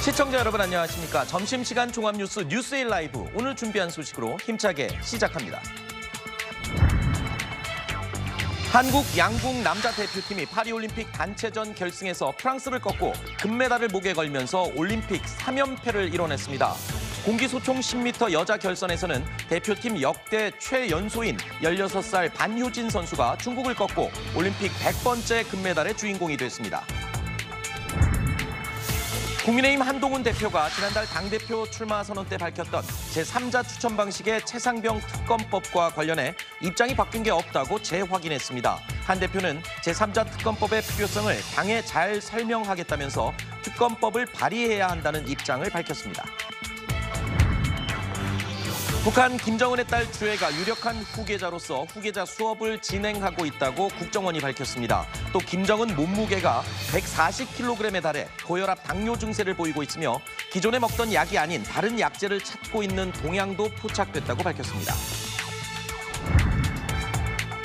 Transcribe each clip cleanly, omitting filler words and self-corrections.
시청자 여러분 안녕하십니까. 점심시간 종합뉴스 뉴스에일 라이브 오늘 준비한 소식으로 힘차게 시작합니다. 한국 양궁 남자 대표팀이 파리올림픽 단체전 결승에서 프랑스를 꺾고 금메달을 목에 걸면서 올림픽 3연패를 이뤄냈습니다. 공기소총 10m 여자 결선에서는 대표팀 역대 최연소인 16살 반효진 선수가 중국을 꺾고 올림픽 100번째 금메달의 주인공이 됐습니다. 국민의힘 한동훈 대표가 지난달 당대표 출마 선언 때 밝혔던 제3자 추천 방식의 최상병 특검법과 관련해 입장이 바뀐 게 없다고 재확인했습니다. 한 대표는 제3자 특검법의 필요성을 당에 잘 설명하겠다면서 특검법을 발의해야 한다는 입장을 밝혔습니다. 북한 김정은의 딸 주애가 유력한 후계자로서 후계자 수업을 진행하고 있다고 국정원이 밝혔습니다. 또 김정은 몸무게가 140kg에 달해 고혈압 당뇨 증세를 보이고 있으며 기존에 먹던 약이 아닌 다른 약제를 찾고 있는 동향도 포착됐다고 밝혔습니다.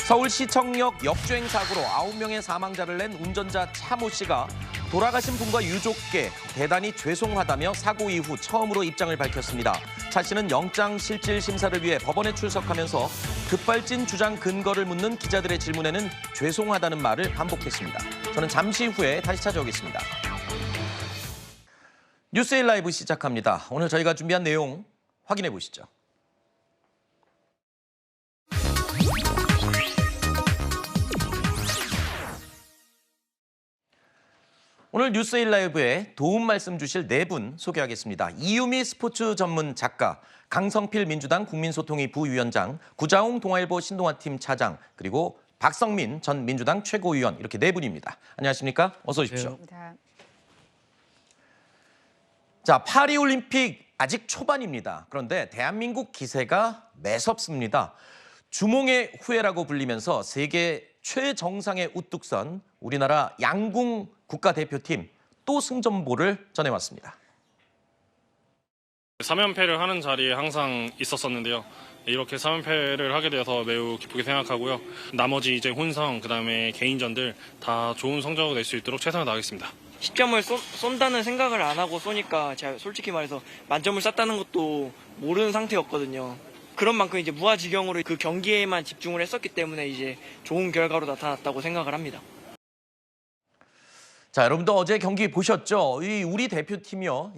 서울시청역 역주행 사고로 9명의 사망자를 낸 운전자 차모 씨가 돌아가신 분과 유족께 대단히 죄송하다며 사고 이후 처음으로 입장을 밝혔습니다. 차 씨는 영장실질 심사를 위해 법원에 출석하면서 급발진 주장 근거를 묻는 기자들의 질문에는 죄송하다는 말을 반복했습니다. 저는 잠시 후에 다시 찾아오겠습니다. 뉴스에일 라이브 시작합니다. 오늘 저희가 준비한 내용 확인해 보시죠. 오늘 뉴스에일 라이브에 도움 말씀 주실 네 분 소개하겠습니다. 이유미 스포츠 전문 작가, 강성필 민주당 국민소통위 부위원장, 구자홍 동아일보 신동아팀 차장, 그리고 박성민 전 민주당 최고위원 이렇게 네 분입니다. 안녕하십니까? 어서 오십시오. 네. 자, 파리올림픽 아직 초반입니다. 그런데 대한민국 기세가 매섭습니다. 주몽의 후예라고 불리면서 세계 최정상에 우뚝 선 우리나라 양궁 국가대표팀 또 승전보를 전해왔습니다. 3연패를 하는 자리에 항상 있었었는데요. 이렇게 3연패를 하게 되어서 매우 기쁘게 생각하고요. 나머지 이제 혼성, 그다음에 개인전들 다 좋은 성적을 낼 수 있도록 최선을 다하겠습니다. 시점을 쏜다는 생각을 안 하고 쏘니까 제가 솔직히 말해서 만점을 쐈다는 것도 모르는 상태였거든요. 그런 만큼 이제 무아지경으로 그 경기에만 집중을 했었기 때문에 이제 좋은 결과로 나타났다고 생각을 합니다. 자, 여러분도 어제 경기 보셨죠? 우리 대표팀이요.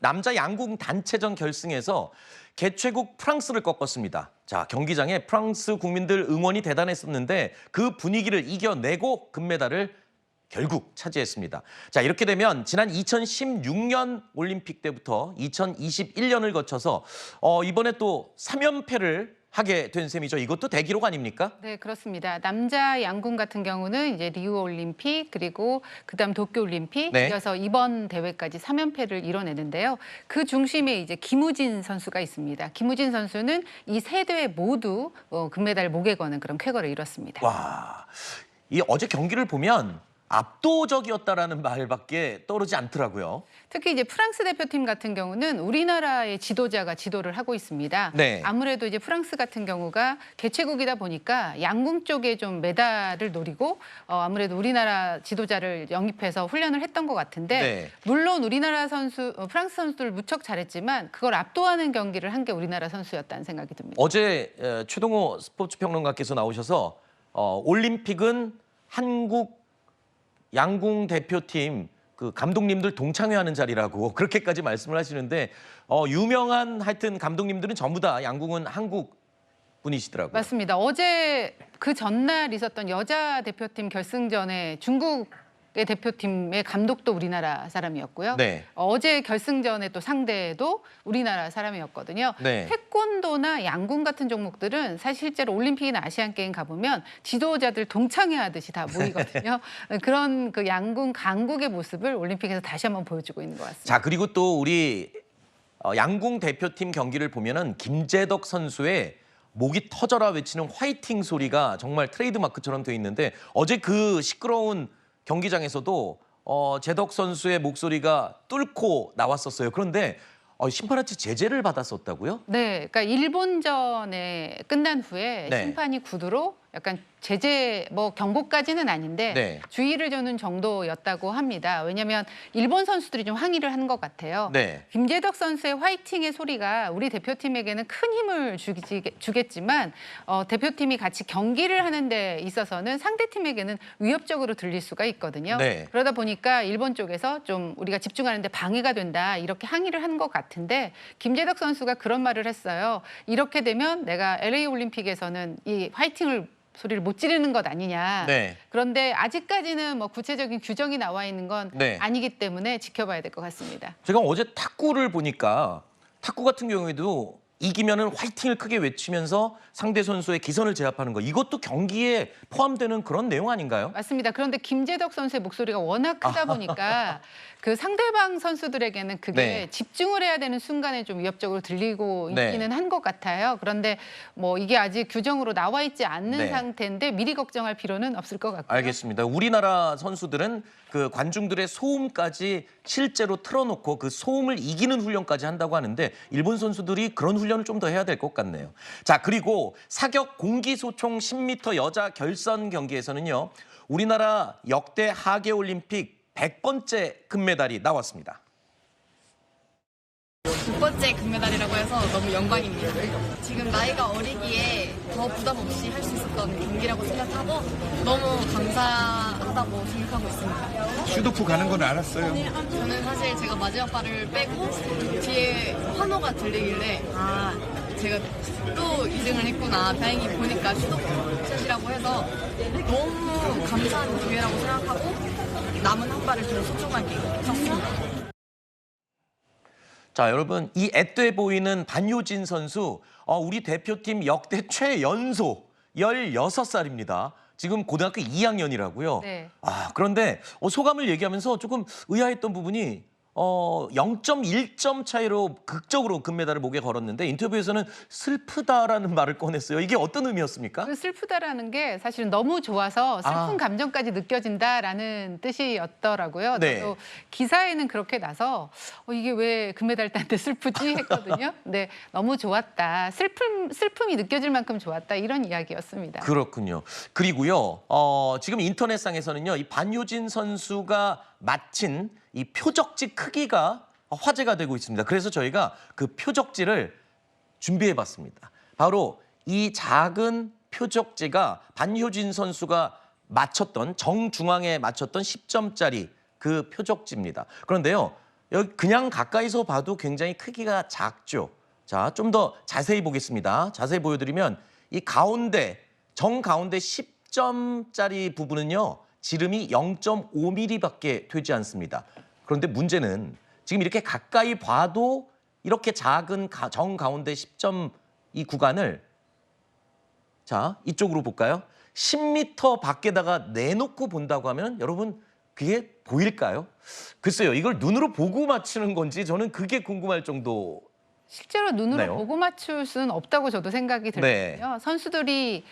남자 양궁 단체전 결승에서 개최국 프랑스를 꺾었습니다. 자, 경기장에 프랑스 국민들 응원이 대단했었는데 그 분위기를 이겨내고 금메달을 결국 차지했습니다. 자, 이렇게 되면 지난 2016년 올림픽 때부터 2021년을 거쳐서 이번에 또 3연패를 하게 된 셈이죠. 이것도 대기록 아닙니까? 네, 그렇습니다. 남자 양궁 같은 경우는 이제 리우 올림픽 그리고 그다음 도쿄 올림픽 네. 이어서 이번 대회까지 3연패를 이뤄내는데요. 그 중심에 이제 김우진 선수가 있습니다. 김우진 선수는 이 세 대회 모두 금메달 목에 거는 그런 쾌거를 이뤘습니다. 와, 이 어제 경기를 보면 압도적이었다라는 말밖에 떠오르지 않더라고요. 특히 이제 프랑스 대표팀 같은 경우는 우리나라의 지도자가 지도를 하고 있습니다. 네. 아무래도 이제 프랑스 같은 경우가 개최국이다 보니까 양궁 쪽에 좀 메달을 노리고 아무래도 우리나라 지도자를 영입해서 훈련을 했던 것 같은데 네. 물론 우리나라 선수, 프랑스 선수들 무척 잘했지만 그걸 압도하는 경기를 한 게 우리나라 선수였다는 생각이 듭니다. 어제 최동호 스포츠 평론가께서 나오셔서 올림픽은 한국 양궁 대표팀 그 감독님들 동창회하는 자리라고 그렇게까지 말씀을 하시는데 유명한 하여튼 감독님들은 전부 다 양궁은 한국 분이시더라고요. 맞습니다. 어제 그 전날 있었던 여자 대표팀 결승전에 중국의 대표팀의 감독도 우리나라 사람이었고요. 네. 어제 결승전에 또 상대도 우리나라 사람이었거든요. 네. 태권도나 양궁 같은 종목들은 사실 실제로 올림픽이나 아시안게임 가보면 지도자들 동창회하듯이 다 모이거든요. 그런 그 양궁 강국의 모습을 올림픽에서 다시 한번 보여주고 있는 것 같습니다. 자, 그리고 또 우리 양궁 대표팀 경기를 보면은 김재덕 선수의 목이 터져라 외치는 화이팅 소리가 정말 트레이드마크처럼 돼 있는데 어제 그 시끄러운 경기장에서도 재덕 선수의 목소리가 뚫고 나왔었어요. 그런데 심판한테 제재를 받았었다고요? 네, 그러니까 일본전에 끝난 후에 네. 심판이 구두로 약간 제재 경고까지는 아닌데 네. 주의를 주는 정도였다고 합니다. 왜냐하면 일본 선수들이 좀 항의를 한 것 같아요. 네. 김재덕 선수의 화이팅의 소리가 우리 대표팀에게는 큰 힘을 주겠지만 대표팀이 같이 경기를 하는 데 있어서는 상대팀에게는 위협적으로 들릴 수가 있거든요. 네. 그러다 보니까 일본 쪽에서 좀 우리가 집중하는 데 방해가 된다 이렇게 항의를 한 것 같은데 김재덕 선수가 그런 말을 했어요. 이렇게 되면 내가 LA 올림픽에서는 이 화이팅을 소리를 못 지르는 것 아니냐. 네. 그런데 아직까지는 구체적인 규정이 나와 있는 건 네. 아니기 때문에 지켜봐야 될 것 같습니다. 제가 어제 탁구를 보니까 탁구 같은 경우에도 이기면은 화이팅을 크게 외치면서 상대 선수의 기선을 제압하는 거 이것도 경기에 포함되는 그런 내용 아닌가요? 맞습니다. 그런데 김재덕 선수의 목소리가 워낙 크다 보니까 그 상대방 선수들에게는 그게 네. 집중을 해야 되는 순간에 좀 위협적으로 들리고 네. 있기는 한 것 같아요. 그런데 이게 아직 규정으로 나와 있지 않는 네. 상태인데 미리 걱정할 필요는 없을 것 같고요. 알겠습니다. 우리나라 선수들은 그 관중들의 소음까지 실제로 틀어놓고 그 소음을 이기는 훈련까지 한다고 하는데 일본 선수들이 그런 훈련을 좀 더 해야 될 것 같네요. 자, 그리고 사격 공기소총 10m 여자 결선 경기에서는요. 우리나라 역대 하계올림픽 100번째 금메달이 나왔습니다. 6번째 금메달이라고 해서 너무 영광입니다. 지금 나이가 어리기에 더 부담 없이 할 수 있었던 경기라고 생각하고 너무 감사하다고 생각하고 있습니다. 슈도프 가는 건 알았어요. 저는 사실 제가 마지막 발을 빼고 뒤에 환호가 들리길래 제가 또 2등을 했구나. 다행히 보니까 슈도프샷이라고 해서 너무 감사한 기회라고 생각하고 남은 한 발을 더 소중하게 쳤습니다. 자, 여러분 이 앳돼 보이는 반효진 선수 우리 대표팀 역대 최연소 16살입니다. 지금 고등학교 2학년이라고요. 네. 그런데 소감을 얘기하면서 조금 의아했던 부분이 0.1점 차이로 극적으로 금메달을 목에 걸었는데 인터뷰에서는 슬프다라는 말을 꺼냈어요. 이게 어떤 의미였습니까? 그 슬프다라는 게 사실은 너무 좋아서 슬픈 감정까지 느껴진다라는 뜻이었더라고요. 네. 저도 기사에는 그렇게 나서 이게 왜 금메달 딴 때 슬프지 했거든요. 근데 너무 좋았다. 슬픔이 느껴질 만큼 좋았다. 이런 이야기였습니다. 그렇군요. 그리고요, 지금 인터넷상에서는요, 이 반효진 선수가 마친 이 표적지 크기가 화제가 되고 있습니다. 그래서 저희가 그 표적지를 준비해봤습니다. 바로 이 작은 표적지가 반효진 선수가 맞췄던 정중앙에 맞췄던 10점짜리 그 표적지입니다. 그런데요, 여기 그냥 가까이서 봐도 굉장히 크기가 작죠. 자, 좀 더 자세히 보겠습니다. 자세히 보여드리면 이 가운데 정가운데 10점짜리 부분은요. 지름이 0.5mm밖에 되지 않습니다. 그런데 문제는 지금 이렇게 가까이 봐도 이렇게 작은 정가운데 10점 이 구간을 자, 이쪽으로 볼까요? 10m 밖에다가 내놓고 본다고 하면 여러분 그게 보일까요? 글쎄요. 이걸 눈으로 보고 맞추는 건지 저는 그게 궁금할 정도. 실제로 눈으로 네요. 보고 맞출 수는 없다고 저도 생각이 들거든요. 선수들이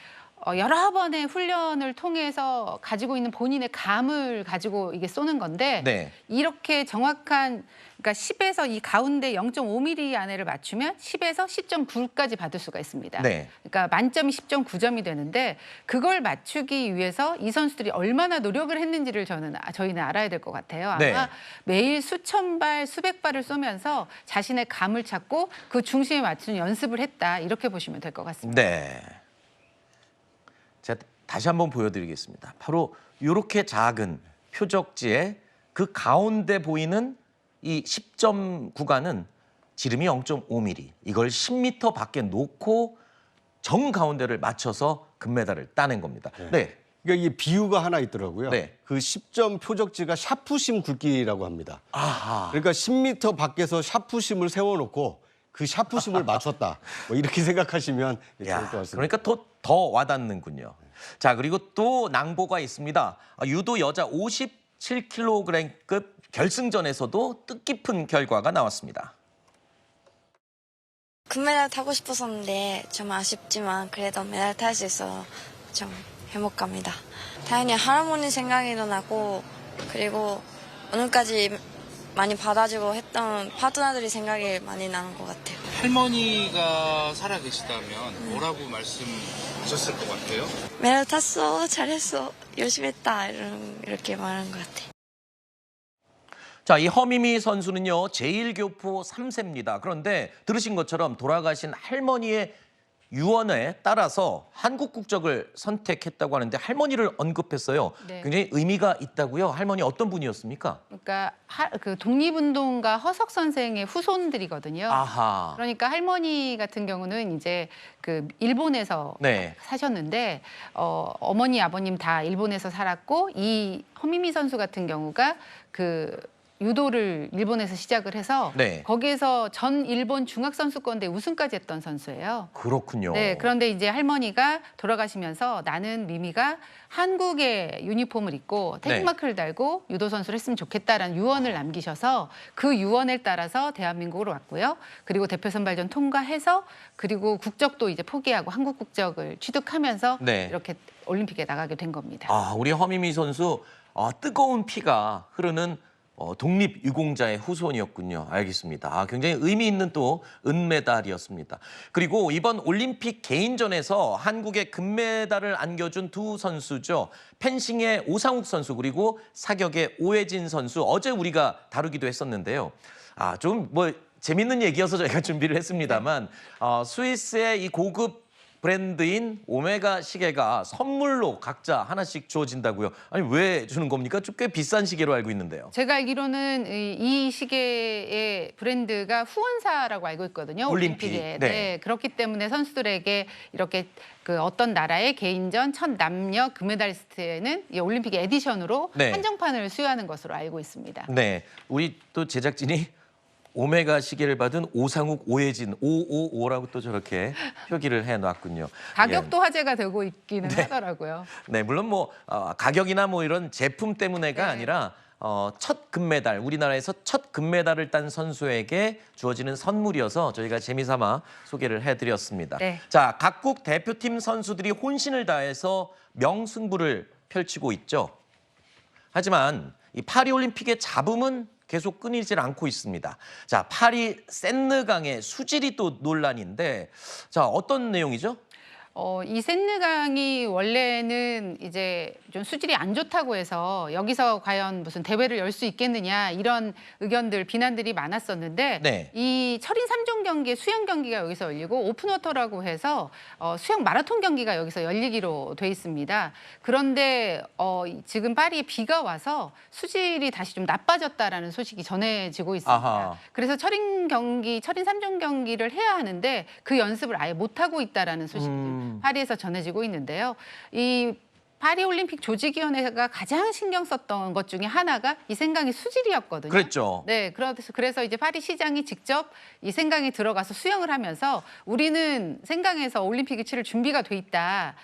여러 번의 훈련을 통해서 가지고 있는 본인의 감을 가지고 이게 쏘는 건데 네. 이렇게 정확한 그러니까 10에서 이 가운데 0.5mm 안에를 맞추면 10에서 10.9까지 받을 수가 있습니다. 네. 그러니까 만점이 10.9점이 되는데 그걸 맞추기 위해서 이 선수들이 얼마나 노력을 했는지를 저희는 알아야 될 것 같아요. 아마 네. 매일 수천 발, 수백 발을 쏘면서 자신의 감을 찾고 그 중심에 맞추는 연습을 했다. 이렇게 보시면 될 것 같습니다. 네. 제가 다시 한번 보여드리겠습니다. 바로 이렇게 작은 표적지에 그 가운데 보이는 이 10점 구간은 지름이 0.5mm. 이걸 10m 밖에 놓고 정 가운데를 맞춰서 금메달을 따낸 겁니다. 네. 그러니까 이게 비유가 하나 있더라고요. 네. 그 10점 표적지가 샤프심 굵기라고 합니다. 아하. 그러니까 10m 밖에서 샤프심을 세워놓고 그 샤프심을 맞췄다. 이렇게 생각하시면 좋을 것 같습니다. 그러니까 더 와닿는군요. 자, 그리고 또 낭보가 있습니다. 유도 여자 57kg급 결승전에서도 뜻깊은 결과가 나왔습니다. 금메달 타고 싶었었는데 좀 아쉽지만 그래도 메달 탈 수 있어서 좀 행복합니다. 당연히 할아버지 생각이 나고 그리고 오늘까지 많이 받아주고 했던 파트너들이 생각이 많이 나는 것 같아요. 할머니가 살아계시다면 뭐라고 말씀하시고 되셨을 것 같아요? 메달 탔어, 잘했어, 열심히 했다 이렇게 말하는 것 같아. 자, 이 허미미 선수는요, 제1교포 3세입니다. 그런데 들으신 것처럼 돌아가신 할머니의 유언에 따라서 한국 국적을 선택했다고 하는데 할머니를 언급했어요. 네. 굉장히 의미가 있다고요. 할머니 어떤 분이었습니까? 그러니까 그 독립운동가 허석 선생의 후손들이거든요. 아하. 그러니까 할머니 같은 경우는 이제 그 일본에서 네. 사셨는데 어머니 아버님 다 일본에서 살았고 이 허미미 선수 같은 경우가 그 유도를 일본에서 시작을 해서 네. 거기에서 전 일본 중학선수권대 우승까지 했던 선수예요. 그렇군요. 네, 그런데 이제 할머니가 돌아가시면서 나는 미미가 한국의 유니폼을 입고 태극마크를 달고 유도 선수를 했으면 좋겠다라는 유언을 남기셔서 그 유언에 따라서 대한민국으로 왔고요. 그리고 대표 선발전 통과해서 그리고 국적도 이제 포기하고 한국 국적을 취득하면서 네. 이렇게 올림픽에 나가게 된 겁니다. 아, 우리 허미미 선수 뜨거운 피가 흐르는 독립유공자의 후손이었군요. 알겠습니다. 아, 굉장히 의미 있는 또 은메달이었습니다. 그리고 이번 올림픽 개인전에서 한국에 금메달을 안겨준 두 선수죠. 펜싱의 오상욱 선수 그리고 사격의 오해진 선수. 어제 우리가 다루기도 했었는데요. 아, 좀 뭐 재밌는 얘기여서 저희가 준비를 했습니다만 스위스의 이 고급 브랜드인 오메가 시계가 선물로 각자 하나씩 주어진다고요. 아니 왜 주는 겁니까? 좀 꽤 비싼 시계로 알고 있는데요. 제가 알기로는 이 시계의 브랜드가 후원사라고 알고 있거든요. 올림픽. 올림픽에. 네. 네. 그렇기 때문에 선수들에게 이렇게 그 어떤 나라의 개인전 첫 남녀 금메달리스트에는 이 올림픽 에디션으로 네. 한정판을 수여하는 것으로 알고 있습니다. 네, 우리 또 제작진이 오메가 시계를 받은 오상욱, 오해진 555라고 또 저렇게 표기를 해놨군요. 가격도 화제가 되고 있기는 네. 하더라고요. 네, 물론 뭐 가격이나 뭐 이런 제품 때문에가 네. 아니라 첫 금메달, 우리나라에서 첫 금메달을 딴 선수에게 주어지는 선물이어서 저희가 재미삼아 소개를 해드렸습니다. 네. 자, 각국 대표팀 선수들이 혼신을 다해서 명승부를 펼치고 있죠. 하지만 이 파리올림픽의 잡음은 계속 끊이질 않고 있습니다. 자, 파리 센느강의 수질이 또 논란인데, 자, 어떤 내용이죠? 이 센느강이 원래는 이제 좀 수질이 안 좋다고 해서 여기서 과연 무슨 대회를 열 수 있겠느냐 이런 의견들, 비난들이 많았었는데 네. 이 철인 3종 경기의 수영 경기가 여기서 열리고 오픈워터라고 해서 수영 마라톤 경기가 여기서 열리기로 돼 있습니다. 그런데 지금 파리에 비가 와서 수질이 다시 좀 나빠졌다라는 소식이 전해지고 있습니다. 아하. 그래서 철인 3종 경기를 해야 하는데 그 연습을 아예 못 하고 있다라는 소식이 파리에서 전해지고 있는데요. 이 파리올림픽 조직위원회가 가장 신경 썼던 것 중에 하나가 이 생강의 수질이었거든요. 그랬죠. 네, 그래서 이제 파리 시장이 직접 이 생강에 들어가서 수영을 하면서 우리는 생강에서 올림픽을 치를 준비가 돼 있다.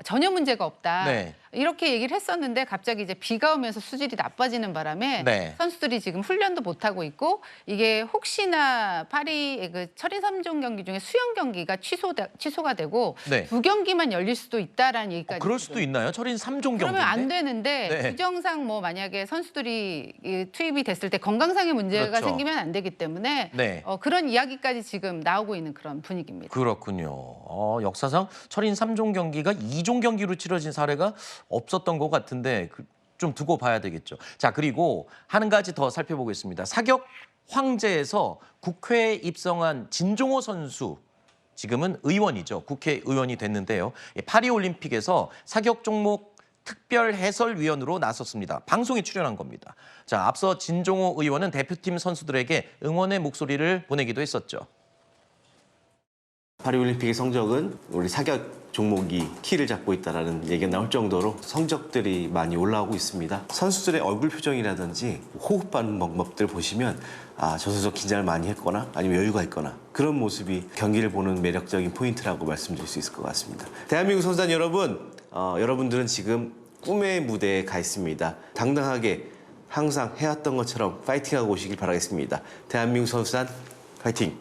전혀 문제가 없다. 네. 이렇게 얘기를 했었는데 갑자기 이제 비가 오면서 수질이 나빠지는 바람에 네. 선수들이 지금 훈련도 못 하고 있고 이게 혹시나 파리 그 철인 3종 경기 중에 수영 경기가 취소가 되고 네. 두 경기만 열릴 수도 있다라는 얘기까지. 그럴 수도 있나요? 철인 3종 경기인데? 그러면 안 되는데 네. 규정상 뭐 만약에 선수들이 투입이 됐을 때 건강상의 문제가 그렇죠. 생기면 안 되기 때문에 네. 그런 이야기까지 지금 나오고 있는 그런 분위기입니다. 그렇군요. 역사상 철인 3종 경기가 2종 경기로 치러진 사례가 없었던 것 같은데 좀 두고 봐야 되겠죠. 자, 그리고 한 가지 더 살펴보겠습니다. 사격 황제에서 국회에 입성한 진종호 선수, 지금은 의원이죠. 국회의원이 됐는데요. 파리올림픽에서 사격 종목 특별 해설위원으로 나섰습니다. 방송에 출연한 겁니다. 자, 앞서 진종호 의원은 대표팀 선수들에게 응원의 목소리를 보내기도 했었죠. 파리올림픽의 성적은 우리 사격 종목이 키를 잡고 있다는 얘기가 나올 정도로 성적들이 많이 올라오고 있습니다. 선수들의 얼굴 표정이라든지 호흡하는 방법들 보시면 저 선수 긴장을 많이 했거나 아니면 여유가 있거나 그런 모습이 경기를 보는 매력적인 포인트라고 말씀드릴 수 있을 것 같습니다. 대한민국 선수단 여러분, 여러분들은 지금 꿈의 무대에 가 있습니다. 당당하게 항상 해왔던 것처럼 파이팅하고 오시길 바라겠습니다. 대한민국 선수단 파이팅!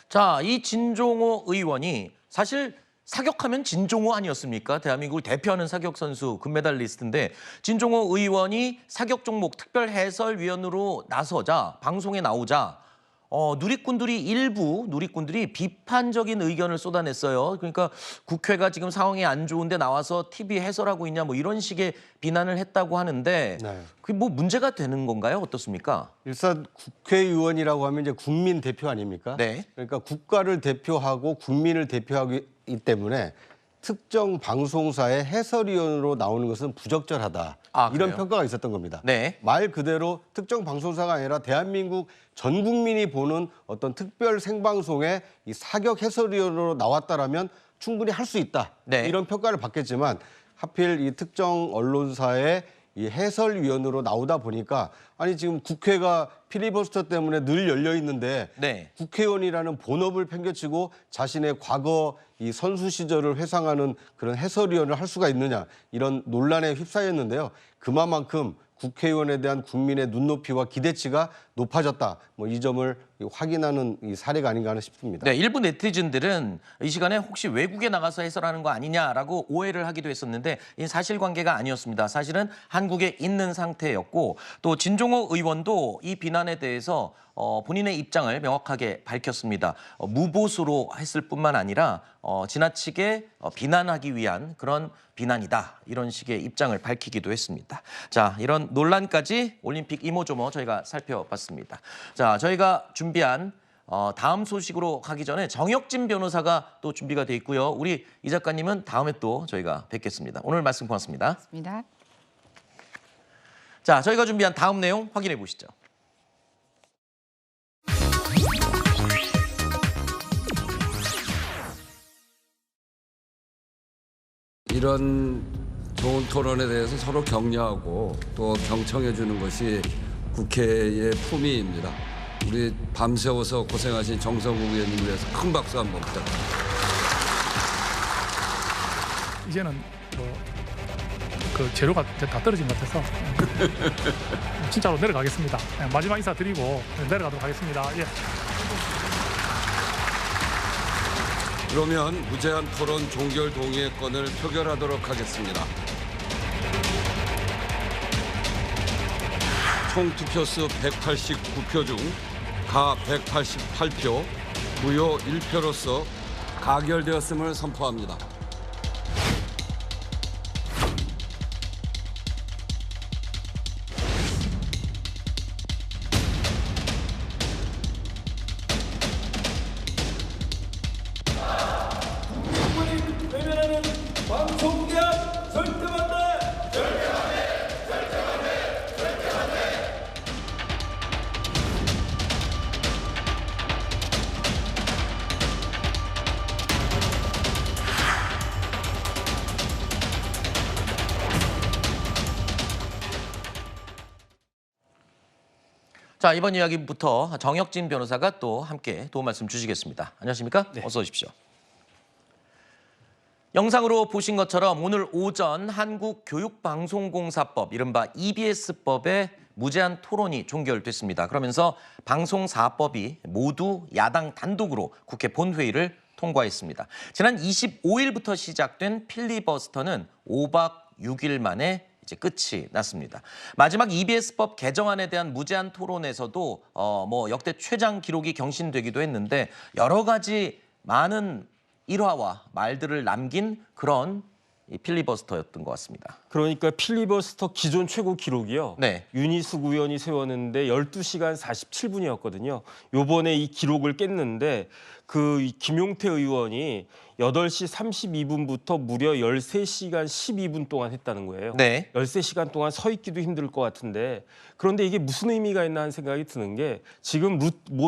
자, 이 진종호 의원이 사실 사격하면 진종호 아니었습니까? 대한민국을 대표하는 사격 선수 금메달리스트인데 진종호 의원이 사격 종목 특별 해설위원으로 나서자 방송에 나오자 일부 누리꾼들이 비판적인 의견을 쏟아냈어요. 그러니까 국회가 지금 상황이 안 좋은데 나와서 TV 해설하고 있냐 뭐 이런 식의 비난을 했다고 하는데 네. 그게 뭐 문제가 되는 건가요? 어떻습니까? 일단 국회의원이라고 하면 이제 국민 대표 아닙니까? 네. 그러니까 국가를 대표하고 국민을 대표하기 때문에 특정 방송사의 해설위원으로 나오는 것은 부적절하다. 아, 이런 그래요? 평가가 있었던 겁니다. 네. 말 그대로 특정 방송사가 아니라 대한민국 전 국민이 보는 어떤 특별 생방송에 이 사격 해설위원으로 나왔다라면 충분히 할 수 있다. 네. 이런 평가를 받겠지만 하필 이 특정 언론사의 이 해설위원으로 나오다 보니까 아니 지금 국회가 필리버스터 때문에 늘 열려 있는데 네. 국회의원이라는 본업을 팽개치고 자신의 과거 이 선수 시절을 회상하는 그런 해설위원을 할 수가 있느냐 이런 논란에 휩싸였는데요. 그만큼 국회의원에 대한 국민의 눈높이와 기대치가 높아졌다. 뭐 이 점을 확인하는 이 사례가 아닌가 하나 싶습니다. 네, 일부 네티즌들은 이 시간에 혹시 외국에 나가서 해설하는 거 아니냐라고 오해를 하기도 했었는데 이 사실관계가 아니었습니다. 사실은 한국에 있는 상태였고 또 진종호 의원도 이 비난에 대해서 본인의 입장을 명확하게 밝혔습니다. 무보수로 했을 뿐만 아니라 지나치게 비난하기 위한 그런 비난이다. 이런 식의 입장을 밝히기도 했습니다. 자, 이런 논란까지 올림픽 이모저모 저희가 살펴봤습니다. 자, 저희가 준비한 다음 소식으로 가기 전에 정혁진 변호사가 또 준비가 돼 있고요. 우리 이 작가님은 다음에 또 저희가 뵙겠습니다. 오늘 말씀 고맙습니다. 맞습니다. 자, 저희가 준비한 다음 내용 확인해 보시죠. 이런 좋은 토론에 대해서 서로 격려하고 또 경청해 주는 것이 국회의 품위입니다. 우리 밤새워서 고생하신 정성국 의원님을 위해서 큰 박수 한번 부탁드립니다. 이제는 그 재료가 이제 다 떨어진 것 같아서 진짜로 내려가겠습니다. 마지막 인사 드리고 내려가도록 하겠습니다. 예. 그러면 무제한 토론 종결 동의회권을 표결하도록 하겠습니다. 총 투표수 189표 중 가 188표, 무효 1표로서 가결되었음을 선포합니다. 자, 이번 이야기부터 정혁진 변호사가 또 함께 도움 말씀 주시겠습니다. 안녕하십니까? 네. 어서 오십시오. 영상으로 보신 것처럼 오늘 오전 한국교육방송공사법, 이른바 EBS법의 무제한 토론이 종결됐습니다. 그러면서 방송사법이 모두 야당 단독으로 국회 본회의를 통과했습니다. 지난 25일부터 시작된 필리버스터는 5박 6일 만에 이제 끝이 났습니다. 마지막 EBS법 개정안에 대한 무제한 토론에서도 역대 최장 기록이 경신되기도 했는데 여러 가지 많은 일화와 말들을 남긴 그런 이 필리버스터였던 것 같습니다. 그러니까 필리버스터 기존 최고 기록이요. 네. 윤희숙 의원이 세웠는데 12시간 47분이었거든요. 요번에 이 기록을 깼는데 그 김용태 의원이 8시 32분부터 무려 13시간 12분 동안 했다는 거예요. 네. 13시간 동안 서 있기도 힘들 것 같은데 그런데 이게 무슨 의미가 있나 하는 생각이 드는 게 지금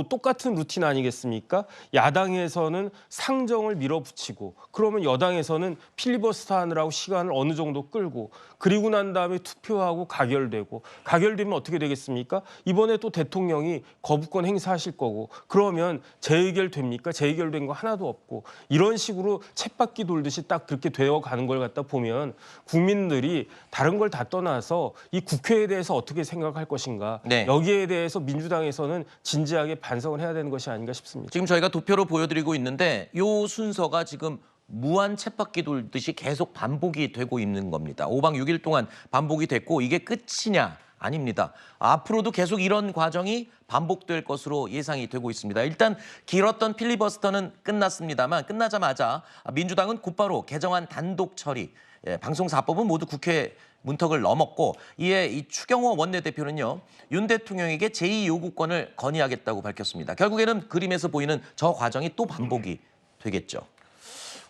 똑같은 루틴 아니겠습니까? 야당에서는 상정을 밀어붙이고 그러면 여당에서는 필리버스터 하느라고 시간을 어느 정도 끌고 그리고 난 다음에 투표하고 가결되면 어떻게 되겠습니까? 이번에 또 대통령이 거부권 행사하실 거고 그러면 재의결 됩니까? 재의결된 거 하나도 없고 이런 식으로 쳇바퀴 돌듯이 딱 그렇게 되어가는 걸 갖다 보면 국민들이 다른 걸 다 떠나서 이 국회에 대해서 어떻게 생각할 것인가 네. 여기에 대해서 민주당에서는 진지하게 반성을 해야 되는 것이 아닌가 싶습니다. 지금 저희가 도표로 보여드리고 있는데 이 순서가 지금 무한 쳇바퀴 돌듯이 계속 반복이 되고 있는 겁니다. 5박 6일 동안 반복이 됐고 이게 끝이냐 아닙니다. 앞으로도 계속 이런 과정이 반복될 것으로 예상이 되고 있습니다. 일단 길었던 필리버스터는 끝나자마자 민주당은 곧바로 개정안 단독 처리, 방송사법은 모두 국회 문턱을 넘었고, 이에 이 추경호 원내대표는요, 윤 대통령에게 제2요구권을 건의하겠다고 밝혔습니다. 결국에는 그림에서 보이는 저 과정이 또 반복이 되겠죠.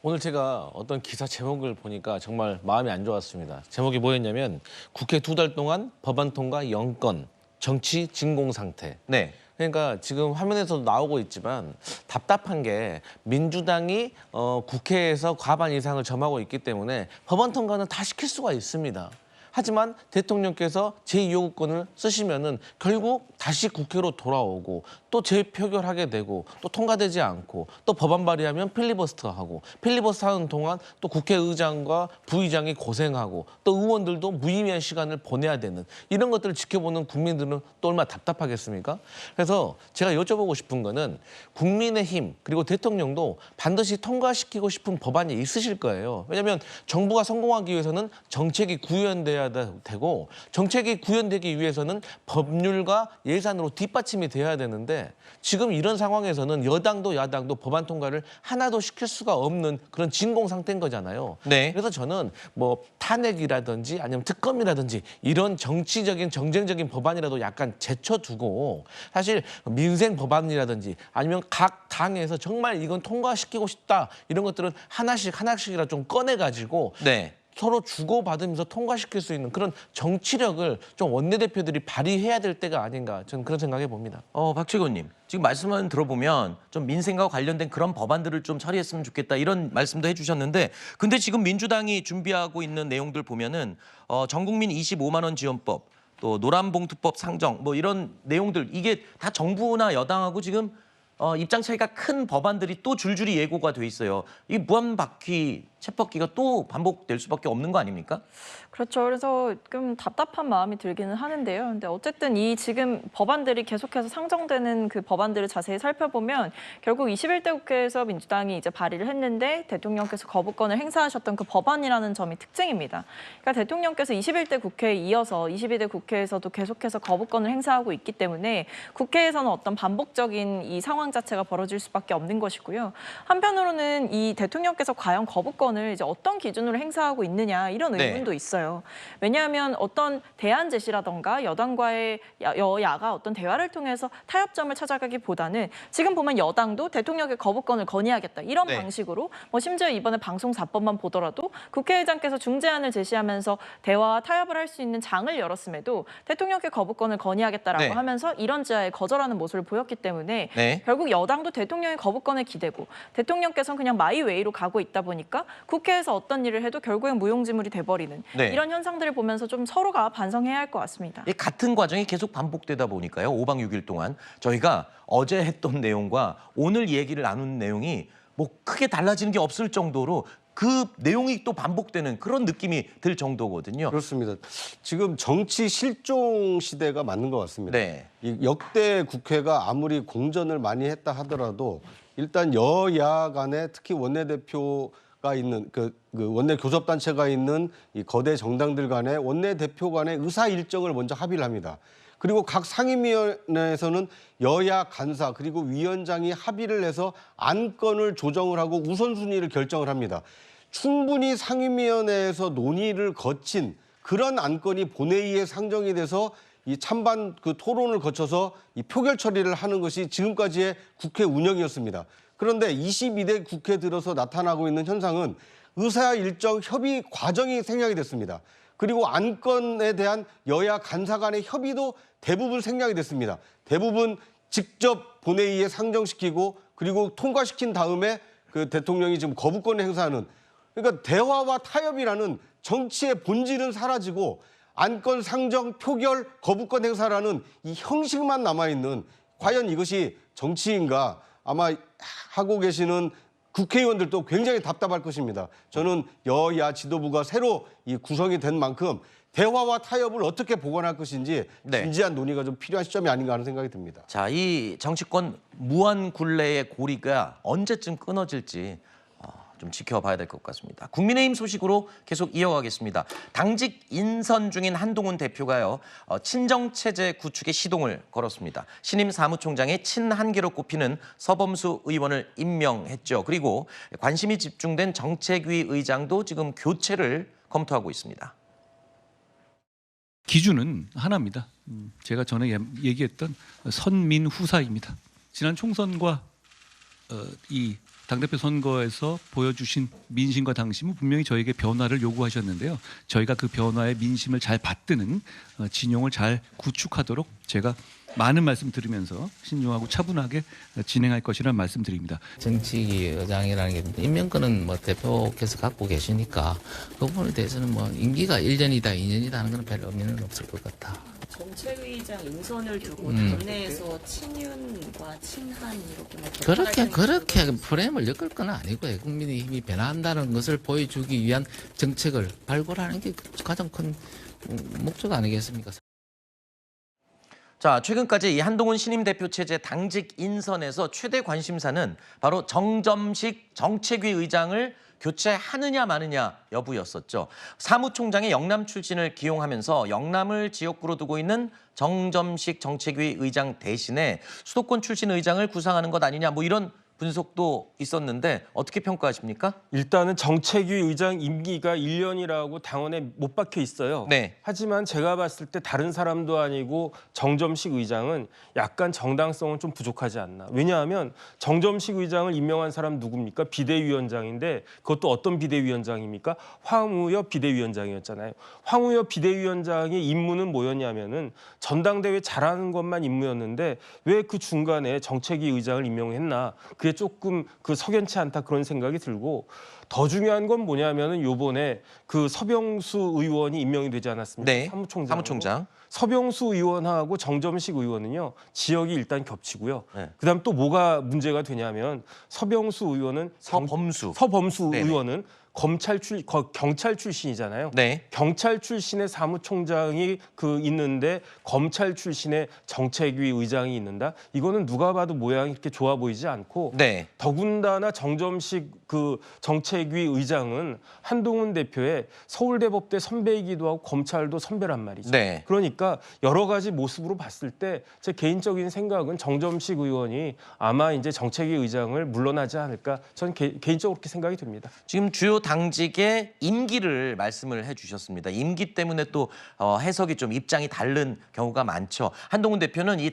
오늘 제가 어떤 기사 제목을 보니까 정말 마음이 안 좋았습니다. 제목이 뭐였냐면 국회 2달 동안 법안 통과 0건, 정치 진공 상태. 네. 그러니까 지금 화면에서도 나오고 있지만 답답한 게 민주당이 국회에서 과반 이상을 점하고 있기 때문에 법안 통과는 다 시킬 수가 있습니다. 하지만 대통령께서 제2요구권을 쓰시면은 결국 다시 국회로 돌아오고 또 재표결하게 되고 또 통과되지 않고 또 법안 발의하면 필리버스터하고 필리버스터하는 동안 또 국회의장과 부의장이 고생하고 또 의원들도 무의미한 시간을 보내야 되는 이런 것들을 지켜보는 국민들은 또 얼마나 답답하겠습니까? 그래서 제가 여쭤보고 싶은 거는 국민의힘 그리고 대통령도 반드시 통과시키고 싶은 법안이 있으실 거예요. 왜냐하면 정부가 성공하기 위해서는 정책이 구현돼야 되고 정책이 구현되기 위해서는 법률과 예산으로 뒷받침이 돼야 되는데 지금 이런 상황에서는 여당도 야당도 법안 통과를 하나도 시킬 수가 없는 그런 진공 상태인 거잖아요. 네. 그래서 저는 뭐 탄핵이라든지 아니면 특검이라든지 이런 정치적인 정쟁적인 법안이라도 약간 제쳐두고 사실 민생 법안이라든지 아니면 각 당에서 정말 이건 통과시키고 싶다 이런 것들은 하나씩이라도 좀 꺼내가지고 네. 서로 주고받으면서 통과시킬 수 있는 그런 정치력을 좀 원내대표들이 발휘해야 될 때가 아닌가 저는 그런 생각해 봅니다. 박최곤님, 지금 말씀을 들어보면 좀 민생과 관련된 그런 법안들을 좀 처리했으면 좋겠다 이런 말씀도 해주셨는데, 근데 지금 민주당이 준비하고 있는 내용들 보면은 전국민 25만 원 지원법, 또 노란봉투법 상정 뭐 이런 내용들, 이게 다 정부나 여당하고 지금 입장 차이가 큰 법안들이 또 줄줄이 예고가 돼 있어요. 이 무한바퀴 쳇바퀴가 또 반복될 수밖에 없는 거 아닙니까? 그렇죠. 그래서 좀 답답한 마음이 들기는 하는데요. 근데 어쨌든 이 지금 법안들이 계속해서 상정되는 그 법안들을 자세히 살펴보면 결국 21대 국회에서 민주당이 이제 발의를 했는데 대통령께서 거부권을 행사하셨던 그 법안이라는 점이 특징입니다. 그러니까 대통령께서 21대 국회에 이어서 22대 국회에서도 계속해서 거부권을 행사하고 있기 때문에 국회에서는 어떤 반복적인 이 상황 자체가 벌어질 수밖에 없는 것이고요. 한편으로는 이 대통령께서 과연 거부권을 이제 어떤 기준으로 행사하고 있느냐 이런 의문도 있어요. 왜냐하면 어떤 대안 제시라던가 여당과의 여야가 어떤 대화를 통해서 타협점을 찾아가기보다는 지금 보면 여당도 대통령의 거부권을 건의하겠다 이런 방식으로 뭐 심지어 이번에 방송사법만 보더라도 국회의장께서 중재안을 제시하면서 대화와 타협을 할 수 있는 장을 열었음에도 대통령께 거부권을 건의하겠다라고 하면서 이런 지하에 거절하는 모습을 보였기 때문에 결국 여당도 대통령의 거부권에 기대고 대통령께서는 그냥 마이웨이로 가고 있다 보니까 국회에서 어떤 일을 해도 결국엔 무용지물이 돼버리는 이런 현상들을 보면서 좀 서로가 반성해야 할 것 같습니다. 같은 과정이 계속 반복되다 보니까요. 5박 6일 동안 저희가 어제 했던 내용과 오늘 얘기를 나눈 내용이 뭐 크게 달라지는 게 없을 정도로 그 내용이 또 반복되는 그런 느낌이 들 정도거든요. 그렇습니다. 지금 정치 실종 시대가 맞는 것 같습니다. 이 역대 국회가 아무리 공전을 많이 했다 하더라도 일단 여야 간에 특히 원내대표가 있는 그 원내 교섭단체가 있는 이 거대 정당들 간의 원내대표 간의 의사 일정을 먼저 합의를 합니다. 그리고 각 상임위원회에서는 여야 간사 그리고 위원장이 합의를 해서 안건을 조정을 하고 우선순위를 결정을 합니다. 충분히 상임위원회에서 논의를 거친 그런 안건이 본회의에 상정이 돼서 이 찬반 그 토론을 거쳐서 이 표결 처리를 하는 것이 지금까지의 국회 운영이었습니다. 그런데 22대 국회 들어서 나타나고 있는 현상은 의사 일정 협의 과정이 생략이 됐습니다. 그리고 안건에 대한 여야 간사 간의 협의도 대부분 생략이 됐습니다. 대부분 직접 본회의에 상정시키고 그리고 통과시킨 다음에 그 대통령이 지금 거부권을 행사하는, 그러니까 대화와 타협이라는 정치의 본질은 사라지고 안건 상정, 표결, 거부권 행사라는 이 형식만 남아있는, 과연 이것이 정치인가 아마 하고 계시는 국회의원들도 굉장히 답답할 것입니다. 저는 여야 지도부가 새로 이 구성이 된 만큼 대화와 타협을 어떻게 보완할 것인지 진지한 논의가 좀 필요한 시점이 아닌가 하는 생각이 듭니다. 자, 이 정치권 무한 굴레의 고리가 언제쯤 끊어질지 좀 지켜봐야 될 것 같습니다. 국민의힘 소식으로 계속 이어가겠습니다. 당직 인선 중인 한동훈 대표가요. 친정체제 구축에 시동을 걸었습니다. 신임 사무총장의 친한계로 꼽히는 서범수 의원을 임명했죠. 그리고 관심이 집중된 정책위 의장도 지금 교체를 검토하고 있습니다. 기준은 하나입니다. 제가 전에 얘기했던 선민후사입니다. 지난 총선과 이 당대표 선거에서 보여주신 민심과 당심은 분명히 저에게 변화를 요구하셨는데요. 저희가 그 변화의 민심을 잘 받드는 진용을 잘 구축하도록 제가 많은 말씀 들으면서 신중하고 차분하게 진행할 것이라는 말씀드립니다. 정치위 의장이라는 게 임명권은 뭐 대표께서 갖고 계시니까 그 부분에 대해서는 뭐 임기가 1년이다 2년이다 하는 건 별 의미는 없을 것 같아. 정책위의장 인선을 두고 당내에서 친윤과 친한 이렇게 뭐 그렇게 프레임을 엮을 건 아니고요. 국민의힘이 변화한다는 것을 보여주기 위한 정책을 발굴하는 게 가장 큰 목적 아니겠습니까? 자, 최근까지 이 한동훈 신임 대표 체제 당직 인선에서 최대 관심사는 바로 정점식 정책위 의장을 교체하느냐 마느냐 여부였었죠. 사무총장의 영남 출신을 기용하면서 영남을 지역구로 두고 있는 정점식 정책위 의장 대신에 수도권 출신 의장을 구상하는 것 아니냐 뭐 이런 분석도 있었는데 어떻게 평가하십니까? 일단은 정책위 의장 임기가 1년이라고 당원에 못 박혀 있어요. 네. 하지만 제가 봤을 때 다른 사람도 아니고 정점식 의장은 약간 정당성은 좀 부족하지 않나. 왜냐하면 정점식 의장을 임명한 사람 누굽니까? 비대위원장인데 그것도 어떤 비대위원장입니까? 황우엽 비대위원장이었잖아요. 황우엽 비대위원장의 임무는 뭐였냐면은 전당대회 잘하는 것만 임무였는데 왜 그 중간에 정책위 의장을 임명했나? 그게 조금 석연치 않다 그런 생각이 들고 더 중요한 건 뭐냐면은 요번에 그 서병수 의원이 임명이 되지 않았습니까? 네. 사무총장. 서병수 의원하고 정점식 의원은요. 지역이 일단 겹치고요. 네. 그다음 또 뭐가 문제가 되냐면 서병수 의원은 서범수 네네. 의원은 경찰 출신이잖아요. 네. 경찰 출신의 사무총장이 있는데 검찰 출신의 정책위 의장이 있는다. 이거는 누가 봐도 모양이 이렇게 좋아 보이지 않고 네. 더군다나 정점식 정책위 의장은 한동훈 대표의 서울대법대 선배이기도 하고 검찰도 선배란 말이죠. 네. 그러니까 여러 가지 모습으로 봤을 때 제 개인적인 생각은 정점식 의원이 아마 이제 정책위 의장을 물러나지 않을까 저는 개인적으로 그렇게 생각이 듭니다. 지금 주요 당직의 임기를 말씀을 해주셨습니다. 임기 때문에 또 해석이 좀 입장이 다른 경우가 많죠. 한동훈 대표는 이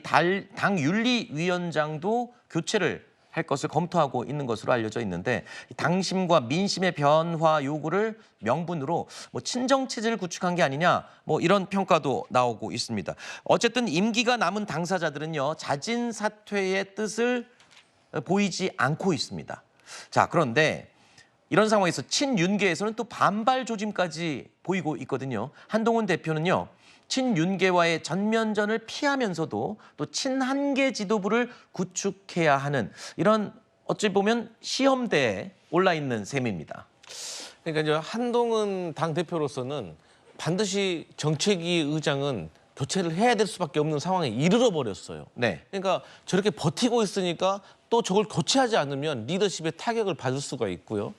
당 윤리위원장도 교체를 할 것을 검토하고 있는 것으로 알려져 있는데 당심과 민심의 변화 요구를 명분으로 뭐 친정 체제를 구축한 게 아니냐 뭐 이런 평가도 나오고 있습니다. 어쨌든 임기가 남은 당사자들은요 자진 사퇴의 뜻을 보이지 않고 있습니다. 자, 그런데 이런 상황에서 친윤계에서는 또 반발 조짐까지 보이고 있거든요. 한동훈 대표는요. 친윤계와의 전면전을 피하면서도 또 친한계 지도부를 구축해야 하는 이런 어찌 보면 시험대에 올라 있는 셈입니다. 그러니까 이제 한동훈 당대표로서는 반드시 정책위 의장은 교체를 해야 될 수밖에 없는 상황에 이르러 버렸어요. 네. 그러니까 저렇게 버티고 있으니까 또 저걸 교체하지 않으면 리더십의 타격을 받을 수가 있고요.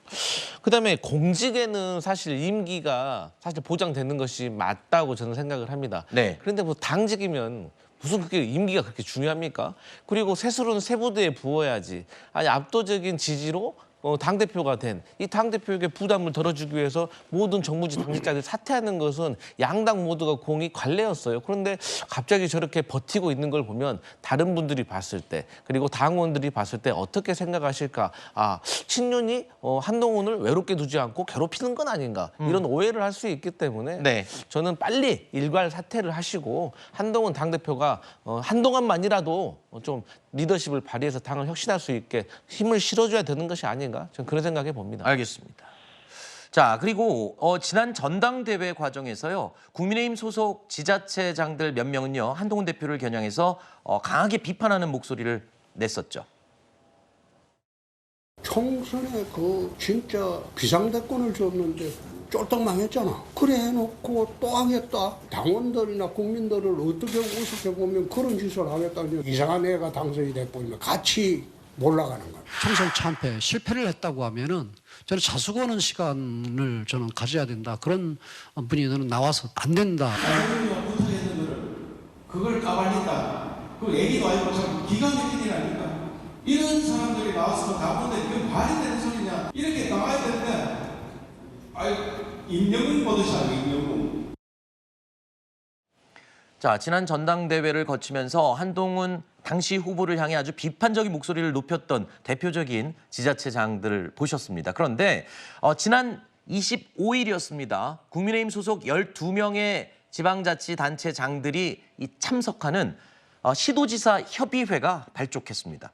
그다음에 공직에는 사실 임기가 사실 보장되는 것이 맞다고 저는 생각을 합니다. 네. 그런데 뭐 당직이면 무슨 그렇게 임기가 그렇게 중요합니까? 그리고 세술은 세부대에 부어야지. 아니 압도적인 지지로 당대표가 된 이 당대표에게 부담을 덜어주기 위해서 모든 정무직 당직자들이 사퇴하는 것은 양당 모두가 공이 관례였어요. 그런데 갑자기 저렇게 버티고 있는 걸 보면 다른 분들이 봤을 때 그리고 당원들이 봤을 때 어떻게 생각하실까? 아, 친윤이 한동훈을 외롭게 두지 않고 괴롭히는 건 아닌가? 이런 오해를 할 수 있기 때문에 네. 저는 빨리 일괄 사퇴를 하시고 한동훈 당대표가 한동안만이라도 좀 리더십을 발휘해서 당을 혁신할 수 있게 힘을 실어줘야 되는 것이 아닌가? 저는 그런 생각해 봅니다. 알겠습니다. 자, 그리고 지난 전당대회 과정에서요. 국민의힘 소속 지자체장들 몇 명은요. 한동훈 대표를 겨냥해서 강하게 비판하는 목소리를 냈었죠. 총선에 진짜 비상대권을 줬는데 쫄딱 망했잖아. 그래 해놓고 또 하겠다. 당원들이나 국민들을 어떻게 우습게 보면 그런 짓을 하겠다. 이상한 애가 당선이 돼버리면 같이 몰라가는 거예요. 총선 참패 실패를 했다고 하면은 저는 자수고하는 시간을 저는 가져야 된다. 그런 분이 저는 나와서 안 된다. 그걸 까발린다. 그 얘기도 아니고 참 기가 막힌 일 아닙니까? 이런 사람들이 나와서 나보는데 이게 말이 되는 소리냐? 이렇게 나와야 되는데, 임영웅 보듯이 하고 임영웅. 자, 지난 전당대회를 거치면서 한동훈 당시 후보를 향해 아주 비판적인 목소리를 높였던 대표적인 지자체장들을 보셨습니다. 그런데 지난 25일이었습니다. 국민의힘 소속 12명의 지방자치단체장들이 참석하는 시도지사 협의회가 발족했습니다.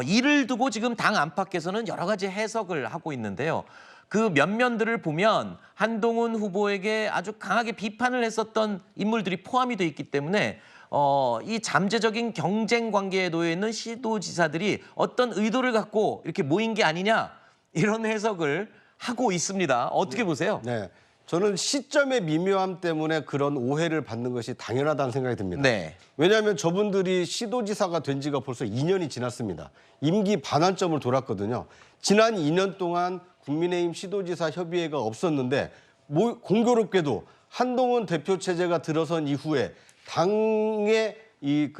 이를 두고 지금 당 안팎에서는 여러 가지 해석을 하고 있는데요. 그 면면들을 보면 한동훈 후보에게 아주 강하게 비판을 했었던 인물들이 포함이 돼 있기 때문에 이 잠재적인 경쟁 관계에 놓여 있는 시도지사들이 어떤 의도를 갖고 이렇게 모인 게 아니냐 이런 해석을 하고 있습니다. 어떻게 보세요? 네. 저는 시점의 미묘함 때문에 그런 오해를 받는 것이 당연하다는 생각이 듭니다. 네. 왜냐하면 저분들이 시도지사가 된 지가 벌써 2년이 지났습니다. 임기 반환점을 돌았거든요. 지난 2년 동안 국민의힘 시도지사 협의회가 없었는데 공교롭게도 한동훈 대표 체제가 들어선 이후에 당의 이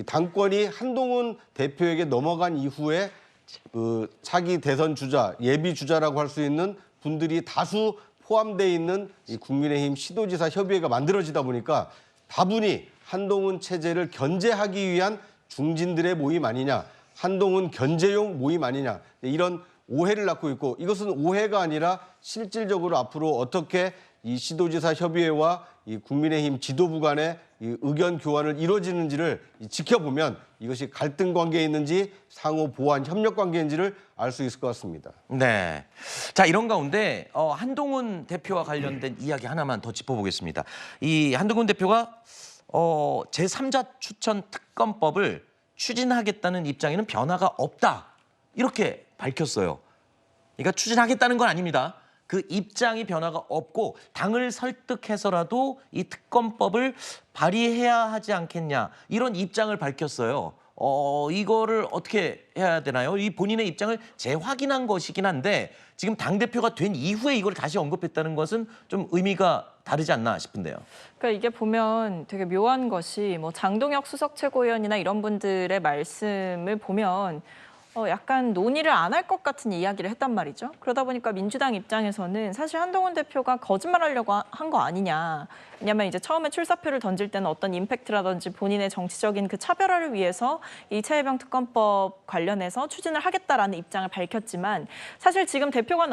당권이 한동훈 대표에게 넘어간 이후에 차기 대선 주자, 예비 주자라고 할 수 있는 분들이 다수 포함되어 있는 이 국민의힘 시도지사 협의회가 만들어지다 보니까 다분히 한동훈 체제를 견제하기 위한 중진들의 모임 아니냐, 한동훈 견제용 모임 아니냐, 이런 오해를 낳고 있고, 이것은 오해가 아니라 실질적으로 앞으로 어떻게 이 시도지사 협의회와 이 국민의힘 지도부 간의 이 의견 교환을 이루어지는지를 지켜보면 이것이 갈등 관계에 있는지 상호 보완 협력 관계인지를 알 수 있을 것 같습니다. 네. 자, 이런 가운데 한동훈 대표와 관련된 이야기 하나만 더 짚어보겠습니다. 이 한동훈 대표가 제3자 추천 특검법을 추진하겠다는 입장에는 변화가 없다. 이렇게 밝혔어요. 그러니까 추진하겠다는 건 아닙니다. 그 입장이 변화가 없고 당을 설득해서라도 이 특검법을 발의해야 하지 않겠냐 이런 입장을 밝혔어요. 이거를 어떻게 해야 되나요? 이 본인의 입장을 재확인한 것이긴 한데 지금 당대표가 된 이후에 이걸 다시 언급했다는 것은 좀 의미가 다르지 않나 싶은데요. 그러니까 이게 보면 되게 묘한 것이 뭐 장동혁 수석 최고위원이나 이런 분들의 말씀을 보면 약간 논의를 안 할 것 같은 이야기를 했단 말이죠. 그러다 보니까 민주당 입장에서는 사실 한동훈 대표가 거짓말하려고 한 거 아니냐. 왜냐하면 이제 처음에 출사표를 던질 때는 어떤 임팩트라든지 본인의 정치적인 그 차별화를 위해서 이 최혜병 특검법 관련해서 추진을 하겠다라는 입장을 밝혔지만 사실 지금 대표가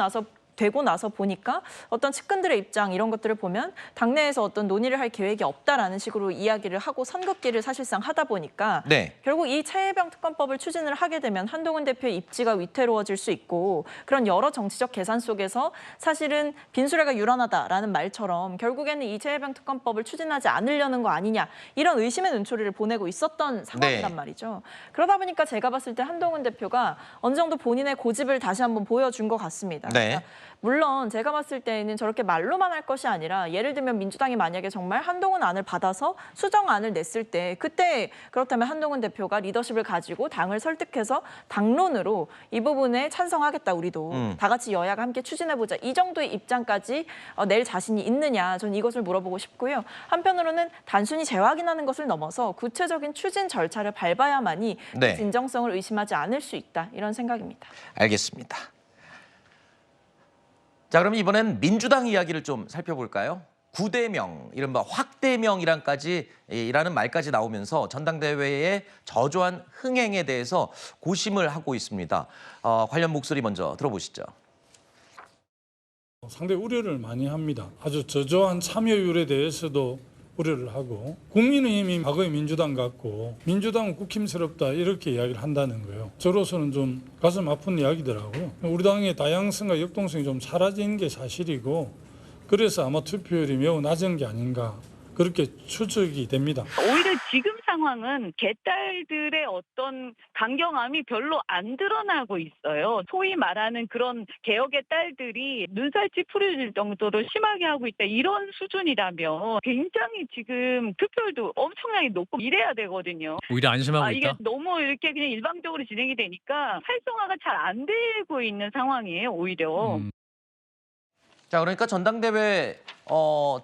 되고 나서 보니까 어떤 측근들의 입장 이런 것들을 보면 당내에서 어떤 논의를 할 계획이 없다라는 식으로 이야기를 하고 선긋기를 사실상 하다 보니까 네. 결국 이 최혜병 특검법을 추진을 하게 되면 한동훈 대표의 입지가 위태로워질 수 있고 그런 여러 정치적 계산 속에서 사실은 빈수레가 유란하다라는 말처럼 결국에는 이 최혜병 특검법을 추진하지 않으려는 거 아니냐 이런 의심의 눈초리를 보내고 있었던 상황이란 말이죠. 그러다 보니까 제가 봤을 때 한동훈 대표가 어느 정도 본인의 고집을 다시 한번 보여준 것 같습니다. 네. 그러니까 물론 제가 봤을 때는 저렇게 말로만 할 것이 아니라 예를 들면 민주당이 만약에 정말 한동훈 안을 받아서 수정안을 냈을 때 그때 그렇다면 한동훈 대표가 리더십을 가지고 당을 설득해서 당론으로 이 부분에 찬성하겠다 우리도 다 같이 여야가 함께 추진해보자 이 정도의 입장까지 낼 자신이 있느냐 저는 이것을 물어보고 싶고요. 한편으로는 단순히 재확인하는 것을 넘어서 구체적인 추진 절차를 밟아야만이 네. 진정성을 의심하지 않을 수 있다 이런 생각입니다. 알겠습니다. 자, 그럼 이번엔 민주당 이야기를 좀 살펴볼까요? 구대명, 이른바 확대명이라는 말까지 나오면서 전당대회의 저조한 흥행에 대해서 고심을 하고 있습니다. 관련 목소리 먼저 들어보시죠. 상당히 우려를 많이 합니다. 아주 저조한 참여율에 대해서도 우려를 하고 국민의힘이 과거의 민주당 같고 민주당은 국힘스럽다 이렇게 이야기를 한다는 거예요. 저로서는 좀 가슴 아픈 이야기더라고요. 우리 당의 다양성과 역동성이 좀 사라진 게 사실이고 그래서 아마 투표율이 매우 낮은 게 아닌가 그렇게 추측이 됩니다. 오히려 지금 상황은 개딸들의 어떤 강경함이 별로 안 드러나고 있어요. 소위 말하는 그런 개혁의 딸들이 눈살찌 풀어질 정도로 심하게 하고 있다. 이런 수준이라면 굉장히 지금 투표율도 엄청나게 높고 이래야 되거든요. 오히려 안심하고 이게 있다. 너무 이렇게 그냥 일방적으로 진행이 되니까 활성화가 잘 안 되고 있는 상황이에요. 오히려. 자, 그러니까 전당대회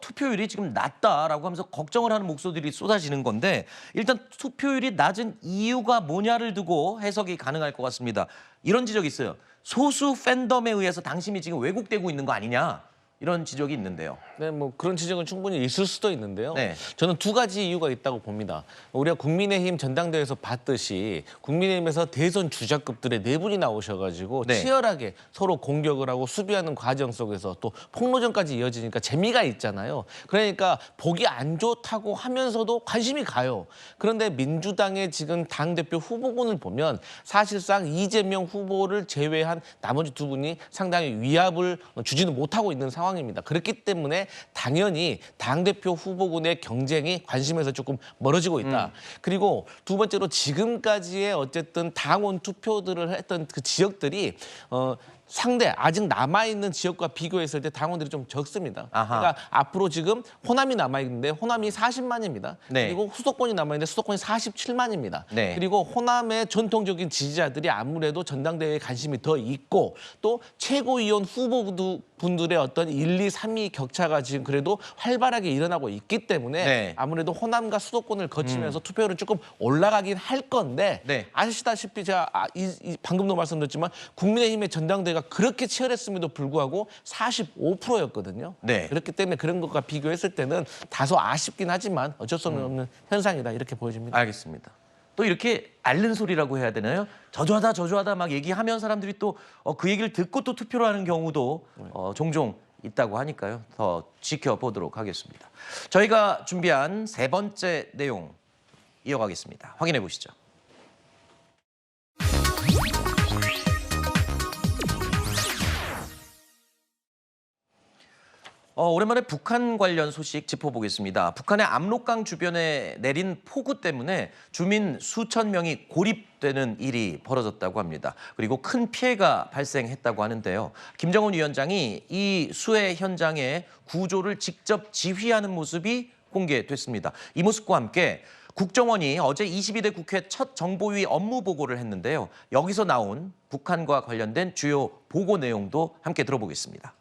투표율이 지금 낮다라고 하면서 걱정을 하는 목소리들이 쏟아지는 건데 일단 투표율이 낮은 이유가 뭐냐를 두고 해석이 가능할 것 같습니다. 이런 지적이 있어요. 소수 팬덤에 의해서 당심이 지금 왜곡되고 있는 거 아니냐. 이런 지적이 있는데요. 네, 뭐 그런 지적은 충분히 있을 수도 있는데요. 네. 저는 두 가지 이유가 있다고 봅니다. 우리가 국민의힘 전당대회에서 봤듯이 국민의힘에서 대선 주자급들의 네 분이 나오셔가지고 네. 치열하게 서로 공격을 하고 수비하는 과정 속에서 또 폭로전까지 이어지니까 재미가 있잖아요. 그러니까 보기 안 좋다고 하면서도 관심이 가요. 그런데 민주당의 지금 당대표 후보군을 보면 사실상 이재명 후보를 제외한 나머지 두 분이 상당히 위압을 주지는 못하고 있는 상황입니다. 그렇기 때문에 당연히 당대표 후보군의 경쟁이 관심에서 조금 멀어지고 있다. 그리고 두 번째로 지금까지의 어쨌든 당원 투표들을 했던 그 지역들이 상대 아직 남아있는 지역과 비교했을 때 당원들이 좀 적습니다. 아하. 그러니까 앞으로 지금 호남이 남아있는데 호남이 40만입니다. 네. 그리고 수도권이 남아있는데 수도권이 47만입니다. 네. 그리고 호남의 전통적인 지지자들이 아무래도 전당대회에 관심이 더 있고 또 최고위원 후보분들의 어떤 1, 2, 3위 격차가 지금 그래도 활발하게 일어나고 있기 때문에 네. 아무래도 호남과 수도권을 거치면서 투표율은 조금 올라가긴 할 건데 네. 아시다시피 제가 방금도 말씀드렸지만 국민의힘의 전당대회가 그렇게 치열했음에도 불구하고 45%였거든요. 네. 그렇기 때문에 그런 것과 비교했을 때는 다소 아쉽긴 하지만 어쩔 수 없는 현상이다 이렇게 보여집니다. 알겠습니다. 또 이렇게 앓는 소리라고 해야 되나요? 저조하다 막 얘기하면 사람들이 또 그 얘기를 듣고 또 투표를 하는 경우도 종종 있다고 하니까요. 더 지켜보도록 하겠습니다. 저희가 준비한 세 번째 내용 이어가겠습니다. 확인해 보시죠. 오랜만에 북한 관련 소식 짚어보겠습니다. 북한의 압록강 주변에 내린 폭우 때문에 주민 수천 명이 고립되는 일이 벌어졌다고 합니다. 그리고 큰 피해가 발생했다고 하는데요. 김정은 위원장이 이 수해 현장의 구조를 직접 지휘하는 모습이 공개됐습니다. 이 모습과 함께 국정원이 어제 22대 국회 첫 정보위 업무 보고를 했는데요. 여기서 나온 북한과 관련된 주요 보고 내용도 함께 들어보겠습니다.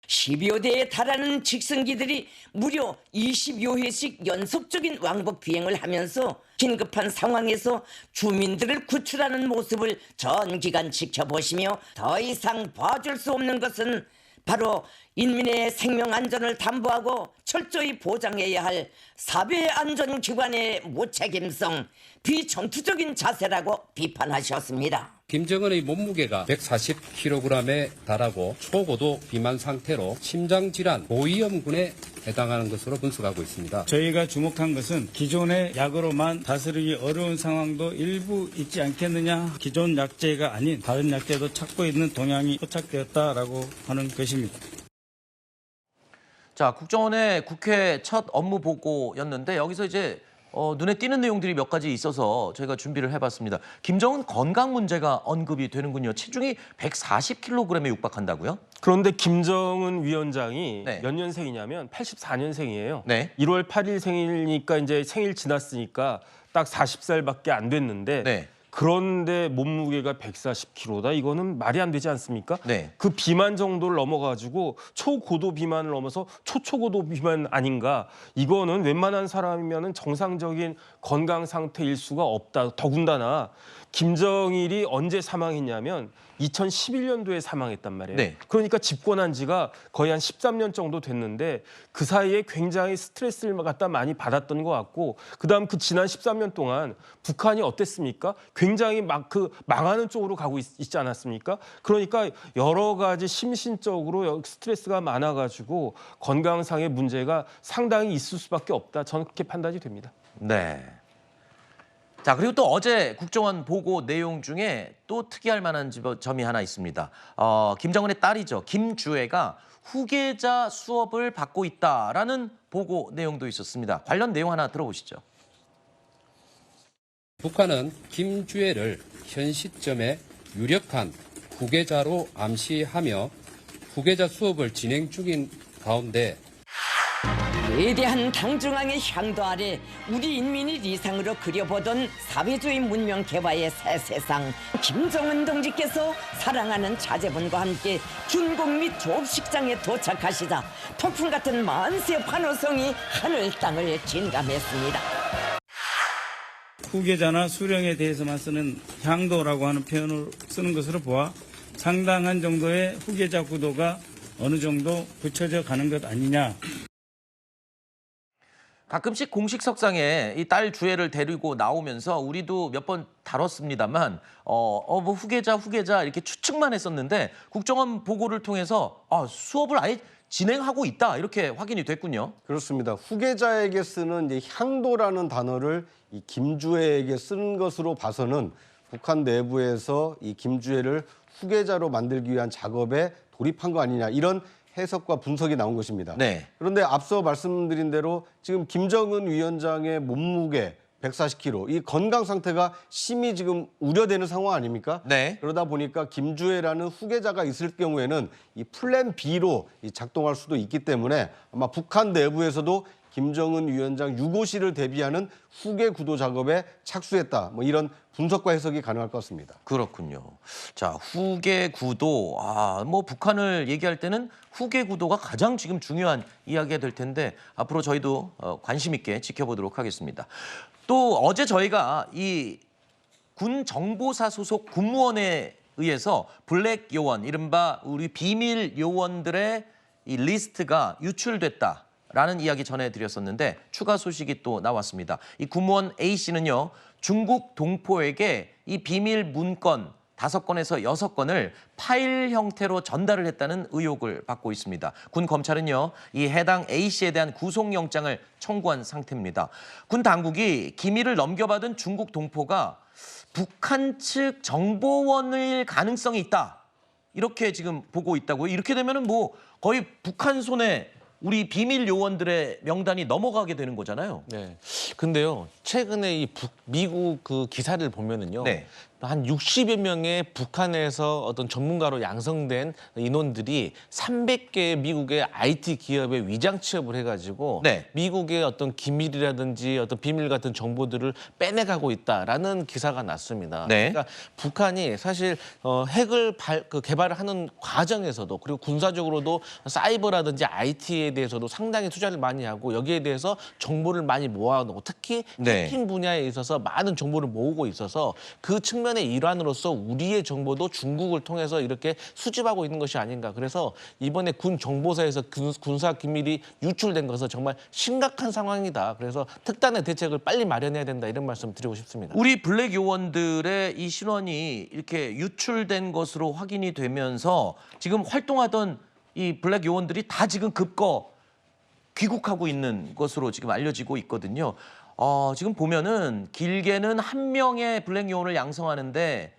10여 대에 달하는 직승기들이 무려 20여 회씩 연속적인 왕복 비행을 하면서 긴급한 상황에서 주민들을 구출하는 모습을 전 기간 지켜보시며 더 이상 봐줄 수 없는 것은 바로 인민의 생명 안전을 담보하고 철저히 보장해야 할 사회안전기관의 무책임성, 비전투적인 자세라고 비판하셨습니다. 김정은의 몸무게가 140kg에 달하고 초고도 비만 상태로 심장질환 고위험군에 해당하는 것으로 분석하고 있습니다. 저희가 주목한 것은 기존의 약으로만 다스리기 어려운 상황도 일부 있지 않겠느냐. 기존 약제가 아닌 다른 약제도 찾고 있는 동향이 포착되었다라고 하는 것입니다. 자, 국정원의 국회 첫 업무 보고였는데 여기서 이제 눈에 띄는 내용들이 몇 가지 있어서 저희가 준비를 해봤습니다. 김정은 건강 문제가 언급이 되는군요. 체중이 140kg에 육박한다고요? 그런데 김정은 위원장이 네. 몇 년생이냐면 84년생이에요. 네. 1월 8일 생일이니까 이제 생일 지났으니까 딱 40살밖에 안 됐는데 네. 그런데 몸무게가 140kg다. 이거는 말이 안 되지 않습니까? 네. 그 비만 정도를 넘어가지고 초고도 비만을 넘어서 초초고도 비만 아닌가. 이거는 웬만한 사람이면 정상적인 건강 상태일 수가 없다. 더군다나 김정일이 언제 사망했냐면 2011년도에 사망했단 말이에요. 네. 그러니까 집권한 지가 거의 한 13년 정도 됐는데 그 사이에 굉장히 스트레스를 갖다 많이 받았던 것 같고 그다음 그 지난 13년 동안 북한이 어땠습니까? 굉장히 막 그 망하는 쪽으로 가고 있지 않았습니까? 그러니까 여러 가지 심신적으로 스트레스가 많아가지고 건강상의 문제가 상당히 있을 수밖에 없다. 저는 그렇게 판단이 됩니다. 네. 자, 그리고 또 어제 국정원 보고 내용 중에 또 특이할 만한 점이 하나 있습니다. 김정은의 딸이죠. 김주애가 후계자 수업을 받고 있다라는 보고 내용도 있었습니다. 관련 내용 하나 들어보시죠. 북한은 김주애를 현 시점에 유력한 후계자로 암시하며 후계자 수업을 진행 중인 가운데 위대한 당중앙의 향도 아래 우리 인민이 이상으로 그려보던 사회주의 문명 개화의 새 세상, 김정은 동지께서 사랑하는 자제분과 함께 준공 및 조업식장에 도착하시자 폭풍 같은 만세 환호성이 하늘 땅을 진감했습니다. 후계자나 수령에 대해서만 쓰는 향도라고 하는 표현을 쓰는 것으로 보아 상당한 정도의 후계자 구도가 어느 정도 굳혀져 가는 것 아니냐. 가끔씩 공식 석상에 이 딸 주애를 데리고 나오면서 우리도 몇 번 다뤘습니다만 뭐 후계자 이렇게 추측만 했었는데 국정원 보고를 통해서 수업을 아예 진행하고 있다 이렇게 확인이 됐군요. 그렇습니다. 후계자에게 쓰는 이제 향도라는 단어를 이 김주애에게 쓰는 것으로 봐서는 북한 내부에서 이 김주애를 후계자로 만들기 위한 작업에 돌입한 거 아니냐 이런 해석과 분석이 나온 것입니다. 네. 그런데 앞서 말씀드린 대로 지금 김정은 위원장의 몸무게 140kg, 이 건강 상태가 심히 지금 우려되는 상황 아닙니까? 네. 그러다 보니까 김주애라는 후계자가 있을 경우에는 이 플랜 B로 작동할 수도 있기 때문에 아마 북한 내부에서도 김정은 위원장 유고시를 대비하는 후계 구도 작업에 착수했다. 뭐 이런 분석과 해석이 가능할 것 같습니다. 그렇군요. 자, 후계 구도. 뭐 북한을 얘기할 때는 후계 구도가 가장 지금 중요한 이야기가 될 텐데 앞으로 저희도 관심 있게 지켜보도록 하겠습니다. 또 어제 저희가 이 군 정보사 소속 군무원에 의해서 블랙 요원, 이른바 우리 비밀 요원들의 이 리스트가 유출됐다. 라는 이야기 전해드렸었는데 추가 소식이 또 나왔습니다. 이 군무원 A씨는요. 중국 동포에게 이 비밀 문건 5건에서 6건을 파일 형태로 전달을 했다는 의혹을 받고 있습니다. 군 검찰은요. 이 해당 A씨에 대한 구속영장을 청구한 상태입니다. 군 당국이 기밀을 넘겨받은 중국 동포가 북한 측 정보원일 가능성이 있다. 이렇게 지금 보고 있다고요. 이렇게 되면은 뭐 거의 북한 손에 우리 비밀 요원들의 명단이 넘어가게 되는 거잖아요. 네. 근데요, 최근에 이 미국 그 기사를 보면은요. 네. 한 60여 명의 북한에서 어떤 전문가로 양성된 인원들이 300개의 미국의 IT 기업에 위장 취업을 해가지고 네. 미국의 어떤 기밀이라든지 어떤 비밀 같은 정보들을 빼내가고 있다라는 기사가 났습니다. 네. 그러니까 북한이 사실 핵을 개발을 하는 과정에서도 그리고 군사적으로도 사이버라든지 IT에 대해서도 상당히 투자를 많이 하고 여기에 대해서 정보를 많이 모아놓고 특히 네. 해킹 분야에 있어서 많은 정보를 모으고 있어서 그 측면의 일환으로서 우리의 정보도 중국을 통해서 이렇게 수집하고 있는 것이 아닌가. 그래서 이번에 군 정보사에서 군사 기밀이 유출된 것은 정말 심각한 상황이다. 그래서 특단의 대책을 빨리 마련해야 된다. 이런 말씀 드리고 싶습니다. 우리 블랙 요원들의 이 신원이 이렇게 유출된 것으로 확인이 되면서 지금 활동하던 이 블랙 요원들이 다 지금 급거 귀국하고 있는 것으로 지금 알려지고 있거든요. 지금 보면은 길게는 1명의 블랙 요원을 양성하는데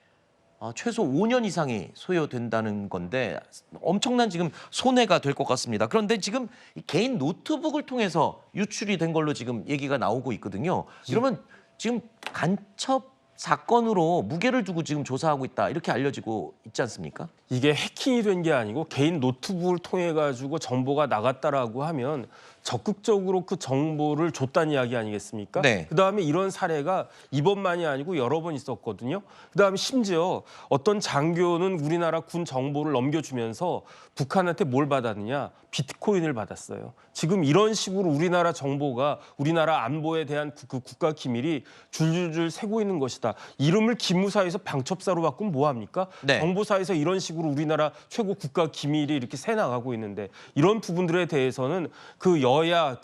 최소 5년 이상이 소요된다는 건데 엄청난 지금 손해가 될 것 같습니다. 그런데 지금 이 개인 노트북을 통해서 유출이 된 걸로 지금 얘기가 나오고 있거든요. 이러면 지금 간첩 사건으로 무게를 두고 지금 조사하고 있다 이렇게 알려지고 있지 않습니까? 이게 해킹이 된 게 아니고 개인 노트북을 통해 가지고 정보가 나갔다라고 하면 적극적으로 그 정보를 줬다는 이야기 아니겠습니까? 네. 그다음에 이런 사례가 이번만이 아니고 여러 번 있었거든요. 그다음에 심지어 어떤 장교는 우리나라 군 정보를 넘겨주면서 북한한테 뭘 받았느냐? 비트코인을 받았어요. 지금 이런 식으로 우리나라 정보가 우리나라 안보에 대한 그 국가 기밀이 줄줄줄 새고 있는 것이다. 이름을 기무사에서 방첩사로 바꾸면 뭐합니까? 네. 정보사에서 이런 식으로 우리나라 최고 국가 기밀이 이렇게 새나가고 있는데 이런 부분들에 대해서는 그 여야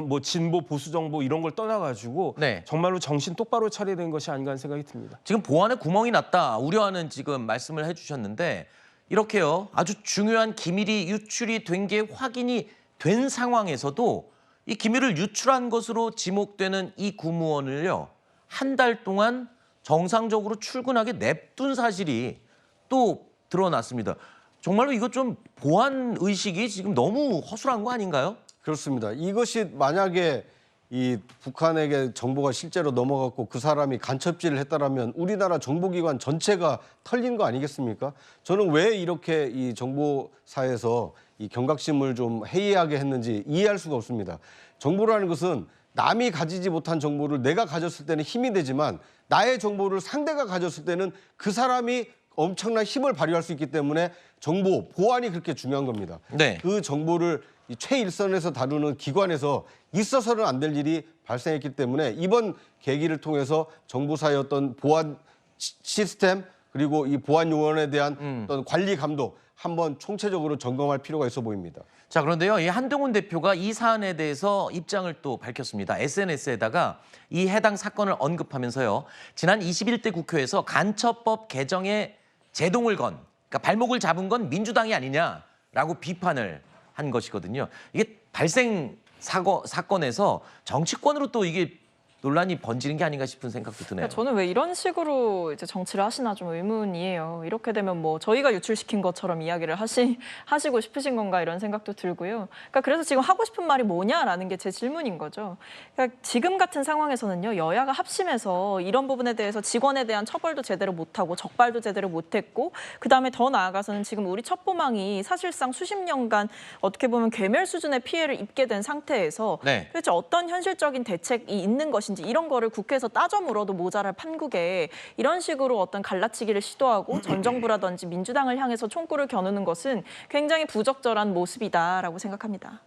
뭐 진보 보수 정보 이런 걸 떠나가지고 네. 정말로 정신 똑바로 차려야 되는 것이 아닌가 하는 생각이 듭니다. 지금 보안에 구멍이 났다 우려하는 지금 말씀을 해주셨는데 이렇게요 아주 중요한 기밀이 유출이 된 게 확인이 된 상황에서도 이 기밀을 유출한 것으로 지목되는 이 군무원을요 한 달 동안 정상적으로 출근하게 냅둔 사실이 또 드러났습니다. 정말로 이거 좀 보안 의식이 지금 너무 허술한 거 아닌가요? 그렇습니다. 이것이 만약에 이 북한에게 정보가 실제로 넘어갔고 그 사람이 간첩질을 했다라면 우리나라 정보기관 전체가 털린 거 아니겠습니까? 저는 왜 이렇게 이 정보사에서 이 경각심을 좀 해이하게 했는지 이해할 수가 없습니다. 정보라는 것은 남이 가지지 못한 정보를 내가 가졌을 때는 힘이 되지만 나의 정보를 상대가 가졌을 때는 그 사람이 엄청난 힘을 발휘할 수 있기 때문에 정보, 보안이 그렇게 중요한 겁니다. 네. 그 정보를 이 최일선에서 다루는 기관에서 있어서는 안 될 일이 발생했기 때문에 이번 계기를 통해서 정보사의 어떤 보안 시스템 그리고 이 보안 요원에 대한 어떤 관리 감독 한번 총체적으로 점검할 필요가 있어 보입니다. 자, 그런데요, 이 한동훈 대표가 이 사안에 대해서 입장을 또 밝혔습니다. SNS에다가 이 해당 사건을 언급하면서요, 지난 21대 국회에서 간첩법 개정에 제동을 건, 그러니까 발목을 잡은 건 민주당이 아니냐라고 비판을 한 것이거든요. 이게 발생 사건에서 정치권으로 또 이게 논란이 번지는 게 아닌가 싶은 생각도 드네요. 저는 왜 이런 식으로 이제 정치를 하시나 좀 의문이에요. 이렇게 되면 뭐 저희가 유출시킨 것처럼 이야기를 하시고 싶으신 건가 이런 생각도 들고요. 그러니까 그래서 지금 하고 싶은 말이 뭐냐라는 게 제 질문인 거죠. 그러니까 지금 같은 상황에서는요, 여야가 합심해서 이런 부분에 대해서 직원에 대한 처벌도 제대로 못하고 적발도 제대로 못했고, 그다음에 더 나아가서는 지금 우리 첩보망이 사실상 수십 년간 어떻게 보면 괴멸 수준의 피해를 입게 된 상태에서 네. 도대체 어떤 현실적인 대책이 있는 것인지 이런 거를 국회에서 따져 물어도 모자랄 판국에 이런 식으로 어떤 갈라치기를 시도하고 전 정부라든지 민주당을 향해서 총구를 겨누는 것은 굉장히 부적절한 모습이다라고 생각합니다.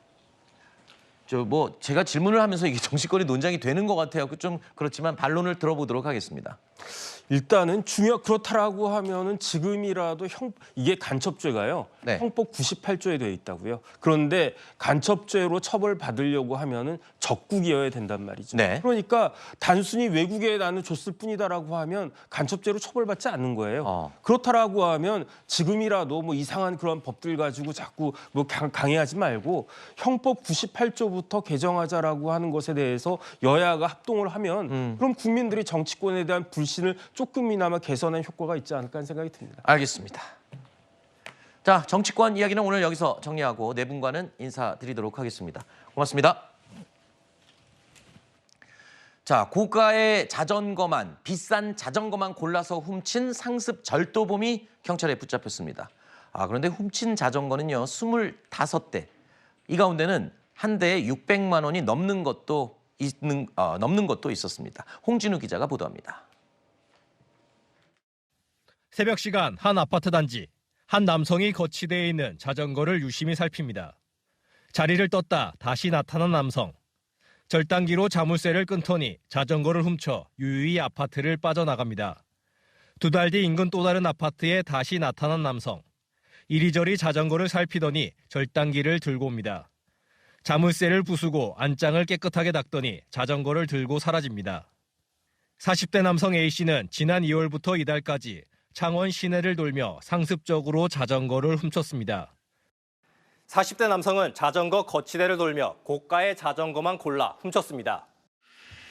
제가 질문을 하면서 이게 정치권이 논쟁이 되는 것 같아요. 좀 그렇지만 반론을 들어보도록 하겠습니다. 일단은 그렇다라고 하면은 지금이라도 이게 간첩죄가요. 네. 형법 98조에 되어 있다고요. 그런데 간첩죄로 처벌받으려고 하면은 적국이어야 된단 말이죠. 네. 그러니까 단순히 외국에 나는 줬을 뿐이다라고 하면 간첩죄로 처벌받지 않는 거예요. 그렇다라고 하면 지금이라도 뭐 이상한 그런 법들 가지고 자꾸 뭐 강행하지 말고 형법 98조부터 개정하자라고 하는 것에 대해서 여야가 합동을 하면 그럼 국민들이 정치권에 대한 불신을 조금이나마 개선한 효과가 있지 않을까 하는 생각이 듭니다. 알겠습니다. 자, 정치권 이야기는 오늘 여기서 정리하고 네 분과는 인사드리도록 하겠습니다. 고맙습니다. 자, 고가의 자전거만, 비싼 자전거만 골라서 훔친 상습 절도범이 경찰에 붙잡혔습니다. 그런데 훔친 자전거는요, 25대. 이 가운데는 한 대에 600만 원이 넘는 것도 있었습니다. 홍진우 기자가 보도합니다. 새벽 시간 한 아파트 단지. 한 남성이 거치대에 있는 자전거를 유심히 살핍니다. 자리를 떴다 다시 나타난 남성. 절단기로 자물쇠를 끊더니 자전거를 훔쳐 유유히 아파트를 빠져나갑니다. 2달 뒤 인근 또 다른 아파트에 다시 나타난 남성. 이리저리 자전거를 살피더니 절단기를 들고 옵니다. 자물쇠를 부수고 안장을 깨끗하게 닦더니 자전거를 들고 사라집니다. 40대 남성 A씨는 지난 2월부터 이달까지 창원 시내를 돌며 상습적으로 자전거를 훔쳤습니다. 40대 남성은 자전거 거치대를 돌며 고가의 자전거만 골라 훔쳤습니다.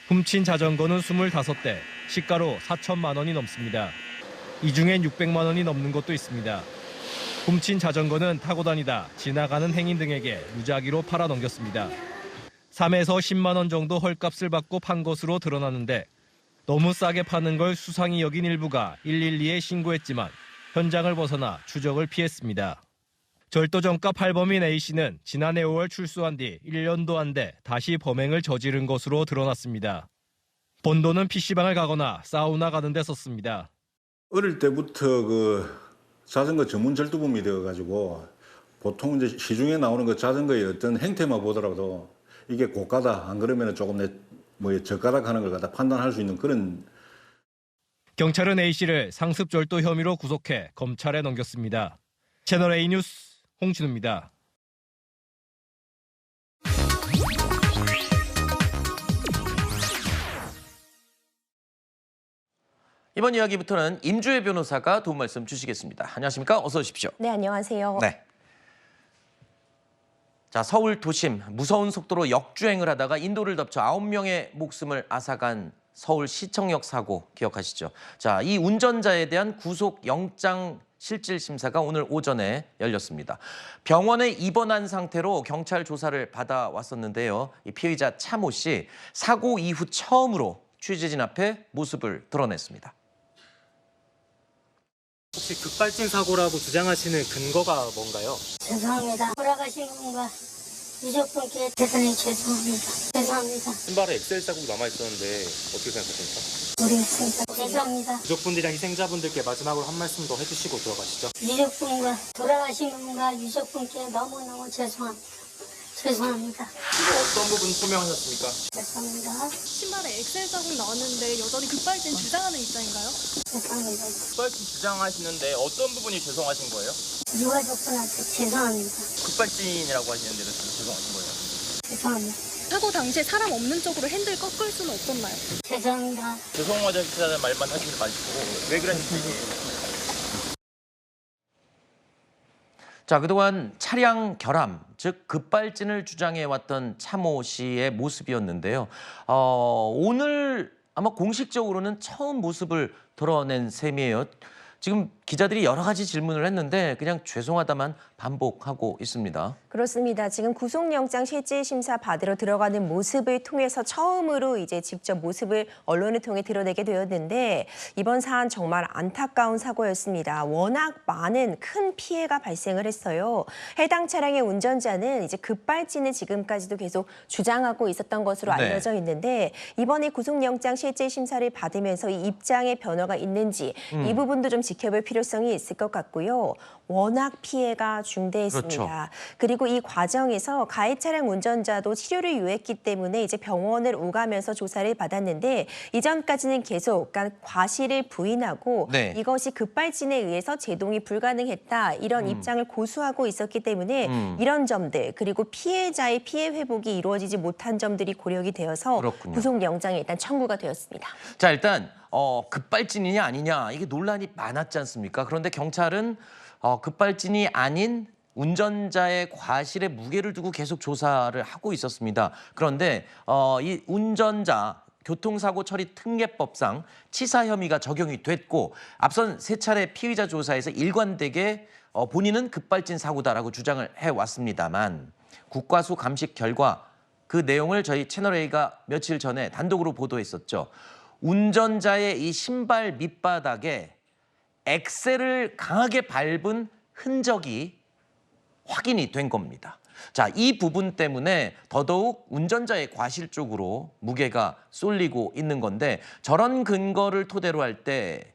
훔친 자전거는 25대, 시가로 4천만 원이 넘습니다. 이 중엔 600만 원이 넘는 것도 있습니다. 훔친 자전거는 타고 다니다 지나가는 행인 등에게 무작위로 팔아 넘겼습니다. 3에서 10만 원 정도 헐값을 받고 판 것으로 드러났는데 너무 싸게 파는 걸 수상히 여긴 일부가 112에 신고했지만 현장을 벗어나 추적을 피했습니다. 절도전과 팔범인 A씨는 지난해 5월 출소한 뒤 1년도 안 돼 다시 범행을 저지른 것으로 드러났습니다. 번 돈은 PC방을 가거나 사우나 가는 데 썼습니다. 어릴 때부터 자전거 전문 절도범이 되어가지고 보통 이제 시중에 나오는 자전거의 어떤 행태만 보더라도 이게 고가다, 안 그러면 조금 저가다 하는 걸 갖다 판단할 수 있는 그런. 경찰은 A씨를 상습절도 혐의로 구속해 검찰에 넘겼습니다. 채널A 뉴스 홍진우입니다. 이번 이야기부터는 임주혜 변호사가 도움 말씀 주시겠습니다. 안녕하십니까? 어서 오십시오. 네, 안녕하세요. 네. 자, 서울 도심 무서운 속도로 역주행을 하다가 인도를 덮쳐 9명의 목숨을 앗아간 서울시청역 사고 기억하시죠? 자, 이 운전자에 대한 구속영장 실질 심사가 오늘 오전에 열렸습니다. 병원에 입원한 상태로 경찰 조사를 받아왔었는데요. 이 피의자 차모 씨 사고 이후 처음으로 취재진 앞에 모습을 드러냈습니다. 혹시 급발진 사고라고 주장하시는 근거가 뭔가요? 죄송합니다. 돌아가신 분과 유족분께 대단히 죄송합니다. 죄송합니다. 신발에 엑셀 자국 남아있었는데 어떻게 생각하십니까? 모르겠습니다. 죄송합니다. 유족분들이랑 희생자분들께 마지막으로 한 말씀 더 해주시고 들어가시죠. 유족분과 돌아가신 분과 유족분께 너무너무 죄송합니다. 죄송합니다. 이거 어떤 부분 소명하셨습니까? 죄송합니다. 신발에 엑셀 자국 나왔는데 여전히 급발진 주장하는 입장인가요? 죄송합니다. 급발진 주장하시는데 어떤 부분이 죄송하신 거예요? 유가족분한테 죄송합니다. 급발진이라고 하시는데 죄송하신 거예요? 죄송합니다. 사고 당시에 사람 없는 쪽으로 핸들 꺾을 수는 없었나요? 죄송합니다. 죄송하다는 말만 하시지 마시고 왜 그랬는지. 자, 그동안 차량 결함, 즉 급발진을 주장해왔던 차모 씨의 모습이었는데요. 오늘 아마 공식적으로는 처음 모습을 드러낸 셈이에요. 지금 기자들이 여러 가지 질문을 했는데 그냥 죄송하다만 반복하고 있습니다. 그렇습니다. 지금 구속영장 실질심사 받으러 들어가는 모습을 통해서 처음으로 이제 직접 모습을 언론을 통해 드러내게 되었는데 이번 사안 정말 안타까운 사고였습니다. 워낙 많은 큰 피해가 발생을 했어요. 해당 차량의 운전자는 이제 급발진을 지금까지도 계속 주장하고 있었던 것으로 알려져 있는데 이번에 구속영장 실질심사를 받으면서 이 입장의 변화가 있는지 이 부분도 좀 지켜볼 필요성이 있을 것 같고요. 워낙 피해가 중대했습니다. 그렇죠. 그리고 이 과정에서 가해 차량 운전자도 치료를 요했기 때문에 이제 병원을 오가면서 조사를 받았는데 이전까지는 계속 그러니까 과실을 부인하고 네. 이것이 급발진에 의해서 제동이 불가능했다 이런 입장을 고수하고 있었기 때문에 이런 점들 그리고 피해자의 피해 회복이 이루어지지 못한 점들이 고려가 되어서 그렇군요. 구속영장이 일단 청구가 되었습니다. 자, 일단 급발진이냐 아니냐 이게 논란이 많았지 않습니까? 그런데 경찰은 급발진이 아닌 운전자의 과실에 무게를 두고 계속 조사를 하고 있었습니다. 그런데 이 운전자 교통사고 처리 특례법상 치사 혐의가 적용이 됐고 앞선 세 차례 피의자 조사에서 일관되게 본인은 급발진 사고다라고 주장을 해왔습니다만 국과수 감식 결과 그 내용을 저희 채널A가 며칠 전에 단독으로 보도했었죠. 운전자의 이 신발 밑바닥에 엑셀을 강하게 밟은 흔적이 확인이 된 겁니다. 자, 이 부분 때문에 더더욱 운전자의 과실 쪽으로 무게가 쏠리고 있는 건데 저런 근거를 토대로 할 때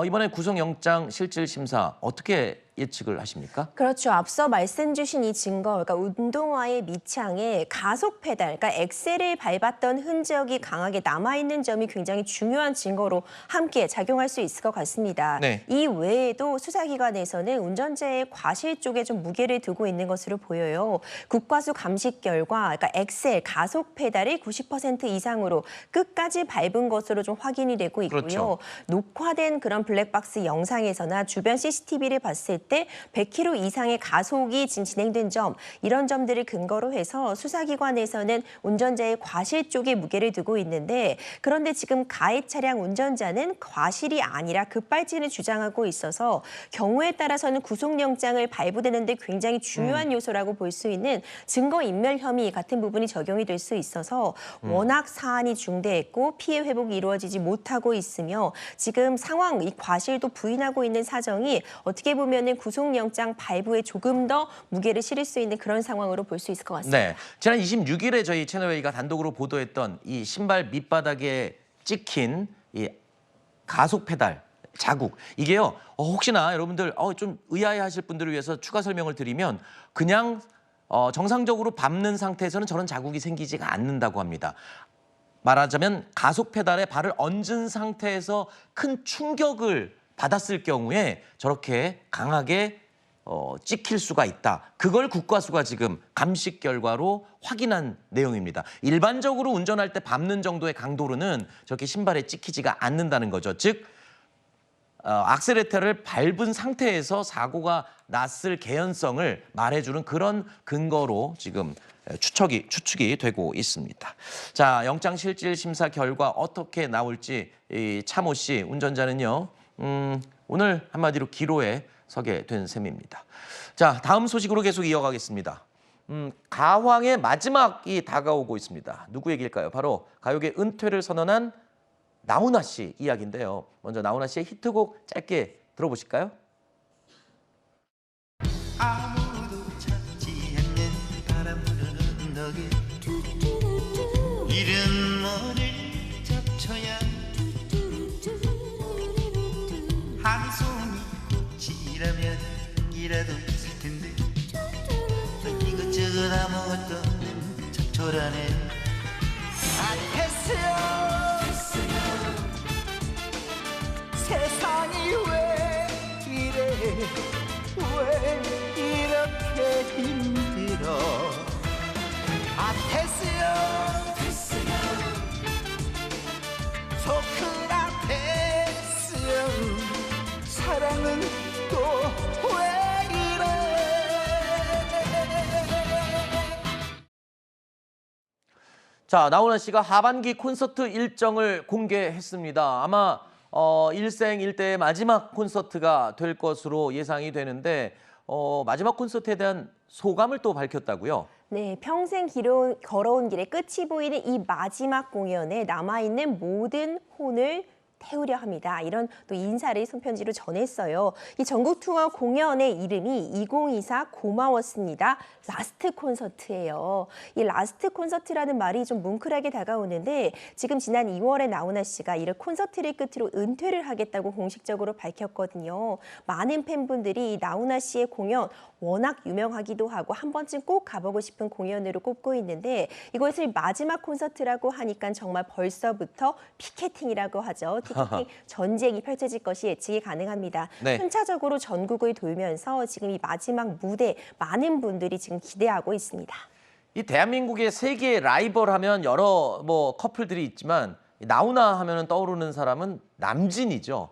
이번에 구속영장 실질심사 어떻게 예측을 하십니까? 그렇죠. 앞서 말씀 주신 이 증거, 그러니까 운동화의 밑창에 가속 페달, 그러니까 엑셀을 밟았던 흔적이 강하게 남아있는 점이 굉장히 중요한 증거로 함께 작용할 수 있을 것 같습니다. 네. 이 외에도 수사기관에서는 운전자의 과실 쪽에 좀 무게를 두고 있는 것으로 보여요. 국과수 감식 결과, 그러니까 엑셀, 가속 페달이 90% 이상으로 끝까지 밟은 것으로 좀 확인이 되고 있고요. 그렇죠. 녹화된 그런 블랙박스 영상에서나 주변 CCTV를 봤을 때 100km 이상의 가속이 지금 진행된 점, 이런 점들을 근거로 해서 수사기관에서는 운전자의 과실 쪽에 무게를 두고 있는데 그런데 지금 가해 차량 운전자는 과실이 아니라 급발진을 주장하고 있어서 경우에 따라서는 구속영장을 발부되는 데 굉장히 중요한 요소라고 볼 수 있는 증거인멸 혐의 같은 부분이 적용이 될 수 있어서 워낙 사안이 중대했고 피해 회복이 이루어지지 못하고 있으며 지금 상황, 이 과실도 부인하고 있는 사정이 어떻게 보면은 구속영장 발부에 조금 더 무게를 실을 수 있는 그런 상황으로 볼 수 있을 것 같습니다. 네, 지난 26일에 저희 채널A가 단독으로 보도했던 이 신발 밑바닥에 찍힌 이 가속 페달 자국 이게요. 혹시나 여러분들 좀 의아해하실 분들을 위해서 추가 설명을 드리면 그냥 정상적으로 밟는 상태에서는 저런 자국이 생기지가 않는다고 합니다. 말하자면 가속 페달에 발을 얹은 상태에서 큰 충격을 받았을 경우에 저렇게 강하게 찍힐 수가 있다. 그걸 국과수가 지금 감식 결과로 확인한 내용입니다. 일반적으로 운전할 때 밟는 정도의 강도로는 저렇게 신발에 찍히지가 않는다는 거죠. 즉 악셀레터를 밟은 상태에서 사고가 났을 개연성을 말해주는 그런 근거로 지금 추측이 되고 있습니다. 자, 영장실질심사 결과 어떻게 나올지 이 차모 씨 운전자는요. 오늘 한마디로 기로에 서게 된 셈입니다. 자, 다음 소식으로 계속 이어가겠습니다. 가왕의 마지막이 다가오고 있습니다. 누구 얘기일까요? 바로 가요계 은퇴를 선언한 나훈아 씨 이야기인데요. 먼저 나훈아 씨의 히트곡 짧게 들어보실까요? 아무도 찾지 않는 바람 부는 언덕에 이른 너를 잡쳐야 한 송이 꽃이라면 이라도 있을 텐데 이것저것 아무것도 없는 잡초라네. 했어요 세상이 왜 이래 왜 이렇게 힘들어. 됐어요 소크라테스 사랑은 또 왜 이래. 자, 나훈아 씨가 하반기 콘서트 일정을 공개했습니다. 아마 일생 일대의 마지막 콘서트가 될 것으로 예상이 되는데 마지막 콘서트에 대한 소감을 또 밝혔다고요? 네, 평생 걸어온 길의 끝이 보이는 이 마지막 공연에 남아있는 모든 혼을 태우려 합니다. 이런 또 인사를 손편지로 전했어요. 이 전국 투어 공연의 이름이 2024 고마웠습니다. 라스트 콘서트예요. 이 라스트 콘서트라는 말이 좀 뭉클하게 다가오는데 지금 지난 2월에 나훈아 씨가 이를 콘서트를 끝으로 은퇴를 하겠다고 공식적으로 밝혔거든요. 많은 팬분들이 나훈아 씨의 공연 워낙 유명하기도 하고 한 번쯤 꼭 가보고 싶은 공연으로 꼽고 있는데 이것을 마지막 콘서트라고 하니까 정말 벌써부터 피켓팅이라고 하죠. 티켓팅 전쟁이 펼쳐질 것이 예측이 가능합니다. 네. 순차적으로 전국을 돌면서 지금 이 마지막 무대 많은 분들이 지금 기대하고 있습니다. 이 대한민국의 세계 라이벌 하면 여러 커플들이 있지만 나훈아 하면 떠오르는 사람은 남진이죠.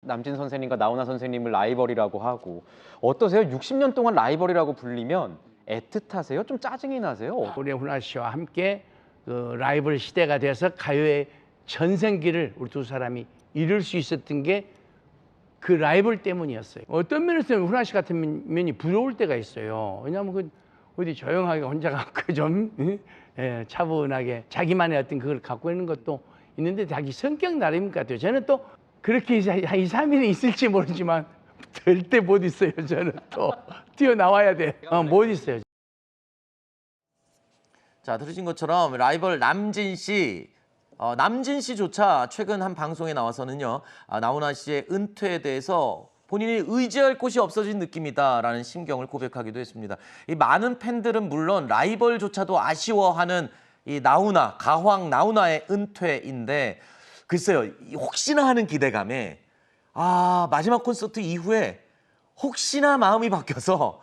남진 선생님과 나훈아 선생님을 라이벌이라고 하고 어떠세요? 60년 동안 라이벌이라고 불리면 애틋하세요? 좀 짜증이 나세요? 우리 훈아 씨와 함께 그 라이벌 시대가 돼서 가요의 전생기를 우리 두 사람이 이룰 수 있었던 게 그 라이벌 때문이었어요. 어떤 면에서는 훈아 씨 같은 면이 부러울 때가 있어요. 왜냐하면 그 어디 조용하게 혼자 갖고 좀 차분하게 자기만의 어떤 그걸 갖고 있는 것도 있는데 자기 성격 나름인 것 같아요. 저는 또 그렇게 한 2, 3일은 있을지 모르지만 절대 못 있어요. 저는 또 뛰어나와야 돼. 못 있어요. 자, 들으신 것처럼 라이벌 남진 씨, 남진 씨조차 최근 한 방송에 나와서는요, 나훈아 씨의 은퇴에 대해서 본인이 의지할 곳이 없어진 느낌이다라는 심경을 고백하기도 했습니다. 이 많은 팬들은 물론 라이벌조차도 아쉬워하는 이 나훈아, 가왕 나훈아의 은퇴인데 글쎄요, 혹시나 하는 기대감에 마지막 콘서트 이후에 혹시나 마음이 바뀌어서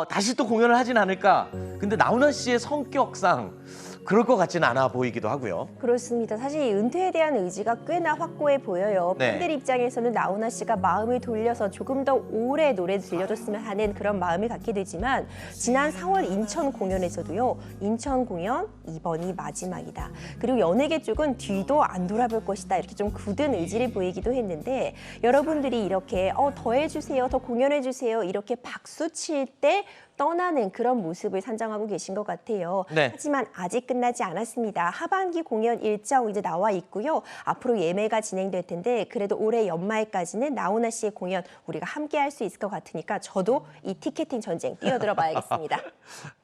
다시 또 공연을 하진 않을까. 근데 나훈아 씨의 성격상 그럴 것 같지는 않아 보이기도 하고요. 그렇습니다. 사실 이 은퇴에 대한 의지가 꽤나 확고해 보여요. 네. 팬들 입장에서는 나훈아 씨가 마음을 돌려서 조금 더 오래 노래 들려줬으면 하는 그런 마음을 갖게 되지만 지난 4월 인천 공연에서도요. 인천 공연 이번이 마지막이다. 그리고 연예계 쪽은 뒤도 안 돌아볼 것이다. 이렇게 좀 굳은 의지를 보이기도 했는데 여러분들이 이렇게 더 해주세요. 더 공연해주세요. 이렇게 박수 칠 때 떠나는 그런 모습을 산정하고 계신 것 같아요. 네. 하지만 아직 끝나지 않았습니다. 하반기 공연 일정 이제 나와 있고요. 앞으로 예매가 진행될 텐데 그래도 올해 연말까지는 나훈아 씨의 공연 우리가 함께 할 수 있을 것 같으니까 저도 이 티켓팅 전쟁 뛰어들어 봐야겠습니다.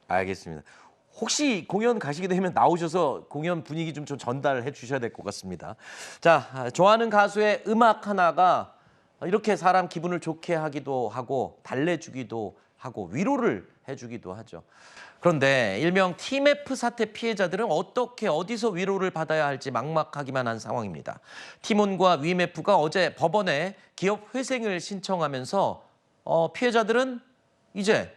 알겠습니다. 혹시 공연 가시게 되면 나오셔서 공연 분위기 좀 전달해 주셔야 될 것 같습니다. 자, 좋아하는 가수의 음악 하나가 이렇게 사람 기분을 좋게 하기도 하고 달래주기도 하고 위로를 해주기도 하죠. 그런데 일명 TMF 사태 피해자들은 어떻게 어디서 위로를 받아야 할지 막막하기만 한 상황입니다. 티몬과 위메프가 어제 법원에 기업 회생을 신청하면서 피해자들은 이제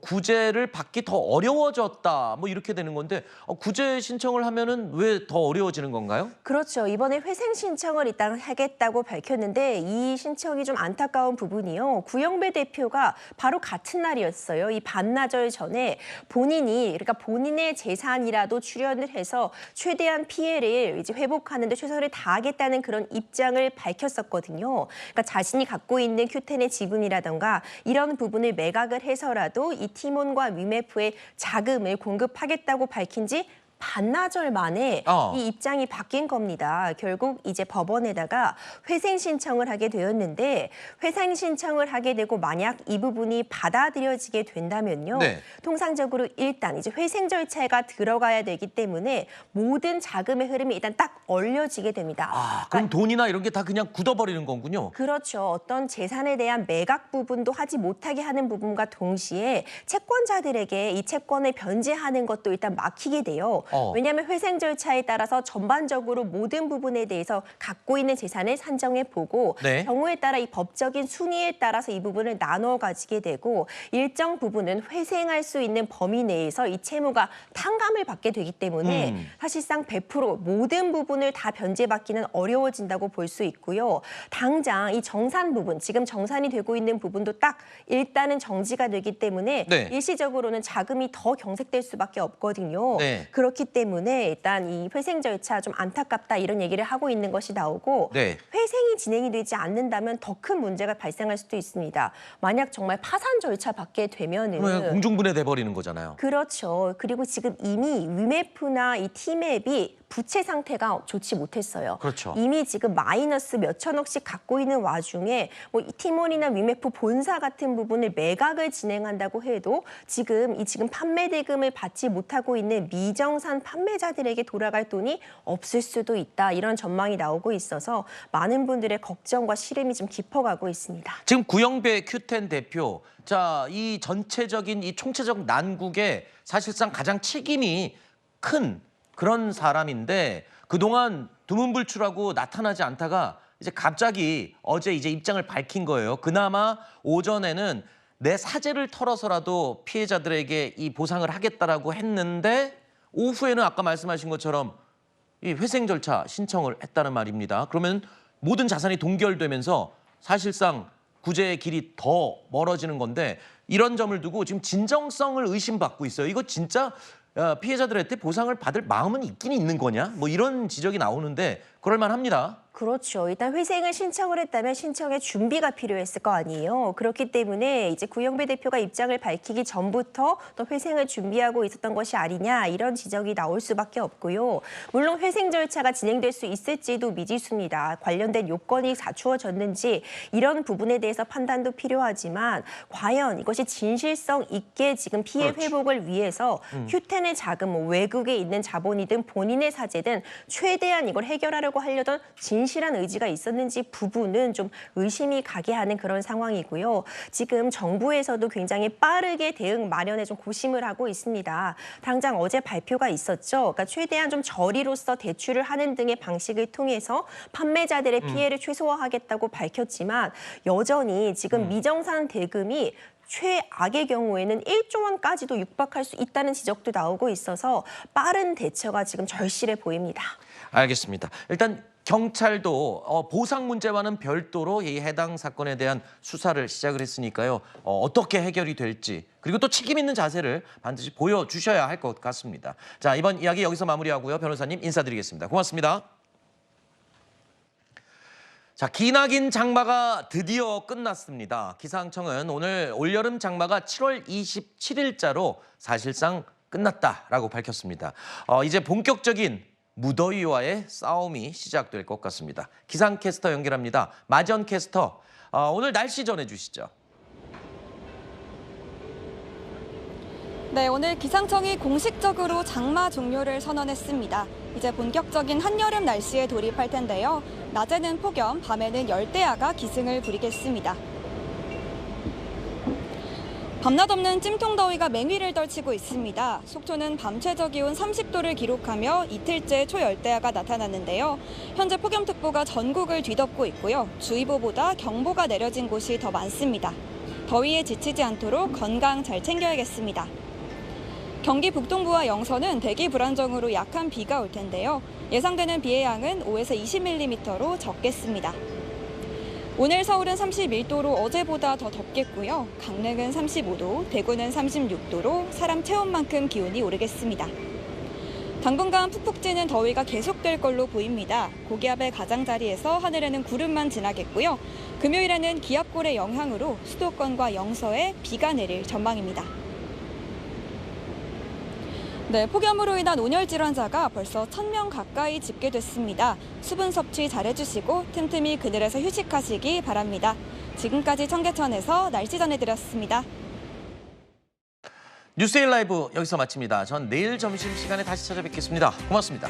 구제를 받기 더 어려워졌다. 뭐 이렇게 되는 건데 구제 신청을 하면은 왜 더 어려워지는 건가요? 그렇죠. 이번에 회생 신청을 일단 하겠다고 밝혔는데 이 신청이 좀 안타까운 부분이요. 구영배 대표가 바로 같은 날이었어요. 이 반나절 전에 그러니까 본인의 재산이라도 출연을 해서 최대한 피해를 이제 회복하는 데 최선을 다하겠다는 그런 입장을 밝혔었거든요. 그러니까 자신이 갖고 있는 큐텐의 지분이라던가 이런 부분을 매각을 해서라도 이 티몬과 위메프에 자금을 공급하겠다고 밝힌 지 반나절 만에 이 입장이 바뀐 겁니다. 결국 이제 법원에다가 회생 신청을 하게 되었는데 회생 신청을 하게 되고 만약 이 부분이 받아들여지게 된다면요. 통상적으로 일단 이제 회생 절차가 들어가야 되기 때문에 모든 자금의 흐름이 일단 딱 얼려지게 됩니다. 그럼 돈이나 이런 게 다 그냥 굳어버리는 거군요. 그렇죠. 어떤 재산에 대한 매각 부분도 하지 못하게 하는 부분과 동시에 채권자들에게 이 채권을 변제하는 것도 일단 막히게 돼요. 왜냐하면 회생 절차에 따라서 전반적으로 모든 부분에 대해서 갖고 있는 재산을 산정해 보고 경우에 따라 이 법적인 순위에 따라서 이 부분을 나눠 가지게 되고 일정 부분은 회생할 수 있는 범위 내에서 이 채무가 탕감을 받게 되기 때문에 사실상 100% 모든 부분을 다 변제받기는 어려워진다고 볼 수 있고요. 당장 이 정산 부분, 지금 정산이 되고 있는 부분도 딱 일단은 정지가 되기 때문에 일시적으로는 자금이 더 경색될 수밖에 없거든요. 그렇기 때문에 일단 이 회생 절차 좀 안타깝다 이런 얘기를 하고 있는 것이 나오고 회생이 진행이 되지 않는다면 더 큰 문제가 발생할 수도 있습니다. 만약 정말 파산 절차 받게 되면은 공중분해 돼버리는 거잖아요. 그렇죠. 그리고 지금 이미 위메프나 이 티맵이 부채 상태가 좋지 못했어요. 그렇죠. 이미 지금 마이너스 몇천억씩 갖고 있는 와중에 뭐 티몬이나 위메프 본사 같은 부분을 매각을 진행한다고 해도 지금 판매 대금을 받지 못하고 있는 미정산 판매자들에게 돌아갈 돈이 없을 수도 있다. 이런 전망이 나오고 있어서 많은 분들의 걱정과 시름이 좀 깊어가고 있습니다. 지금 구영배 큐텐 대표, 이 전체적인 이 총체적 난국에 사실상 가장 책임이 큰 그런 사람인데 그동안 두문불출하고 나타나지 않다가 이제 갑자기 어제 이제 입장을 밝힌 거예요. 그나마 오전에는 내 사재를 털어서라도 피해자들에게 이 보상을 하겠다라고 했는데 오후에는 아까 말씀하신 것처럼 이 회생 절차 신청을 했다는 말입니다. 그러면 모든 자산이 동결되면서 사실상 구제의 길이 더 멀어지는 건데 이런 점을 두고 지금 진정성을 의심받고 있어요. 이거 진짜 피해자들한테 보상을 받을 마음은 있긴 있는 거냐? 뭐 이런 지적이 나오는데 그럴 만합니다. 그렇죠. 일단 회생을 신청을 했다면 신청의 준비가 필요했을 거 아니에요. 그렇기 때문에 이제 구영배 대표가 입장을 밝히기 전부터 또 회생을 준비하고 있었던 것이 아니냐 이런 지적이 나올 수밖에 없고요. 물론 회생 절차가 진행될 수 있을지도 미지수입니다. 관련된 요건이 갖추어졌는지 이런 부분에 대해서 판단도 필요하지만 과연 이것이 진실성 있게 지금 피해 회복을 위해서 큐텐의 자금, 외국에 있는 자본이든 본인의 사재든 최대한 이걸 해결하려고 하려던 진실한 의지가 있었는지 부분은 좀 의심이 가게 하는 그런 상황이고요. 지금 정부에서도 굉장히 빠르게 대응 마련에 좀 고심을 하고 있습니다. 당장 어제 발표가 있었죠. 그러니까 최대한 좀 저리로서 대출을 하는 등의 방식을 통해서 판매자들의 피해를 최소화하겠다고 밝혔지만 여전히 지금 미정산 대금이 최악의 경우에는 1조 원까지도 육박할 수 있다는 지적도 나오고 있어서 빠른 대처가 지금 절실해 보입니다. 알겠습니다. 일단 경찰도 보상 문제와는 별도로 이 해당 사건에 대한 수사를 시작을 했으니까요. 어떻게 해결이 될지 그리고 또 책임 있는 자세를 반드시 보여주셔야 할 것 같습니다. 자, 이번 이야기 여기서 마무리하고요. 변호사님 인사드리겠습니다. 고맙습니다. 자, 기나긴 장마가 드디어 끝났습니다. 기상청은 오늘 올여름 장마가 7월 27일자로 사실상 끝났다라고 밝혔습니다. 이제 본격적인 무더위와의 싸움이 시작될 것 같습니다. 기상캐스터 연결합니다. 마지연 캐스터, 오늘 날씨 전해주시죠. 네, 오늘 기상청이 공식적으로 장마 종료를 선언했습니다. 이제 본격적인 한여름 날씨에 돌입할 텐데요. 낮에는 폭염, 밤에는 열대야가 기승을 부리겠습니다. 밤낮 없는 찜통더위가 맹위를 떨치고 있습니다. 속초는 밤 최저 기온 30도를 기록하며 이틀째 초열대야가 나타났는데요. 현재 폭염특보가 전국을 뒤덮고 있고요. 주의보보다 경보가 내려진 곳이 더 많습니다. 더위에 지치지 않도록 건강 잘 챙겨야겠습니다. 경기 북동부와 영서는 대기 불안정으로 약한 비가 올 텐데요. 예상되는 비의 양은 5에서 20mm로 적겠습니다. 오늘 서울은 31도로 어제보다 더 덥겠고요. 강릉은 35도, 대구는 36도로 사람 체온만큼 기온이 오르겠습니다. 당분간 푹푹 찌는 더위가 계속될 걸로 보입니다. 고기압의 가장자리에서 하늘에는 구름만 지나겠고요. 금요일에는 기압골의 영향으로 수도권과 영서에 비가 내릴 전망입니다. 네, 폭염으로 인한 온열 질환자가 벌써 1,000명 가까이 집계됐습니다. 수분 섭취 잘해주시고 틈틈이 그늘에서 휴식하시기 바랍니다. 지금까지 청계천에서 날씨 전해드렸습니다. 뉴스에일 라이브 여기서 마칩니다. 전 내일 점심시간에 다시 찾아뵙겠습니다. 고맙습니다.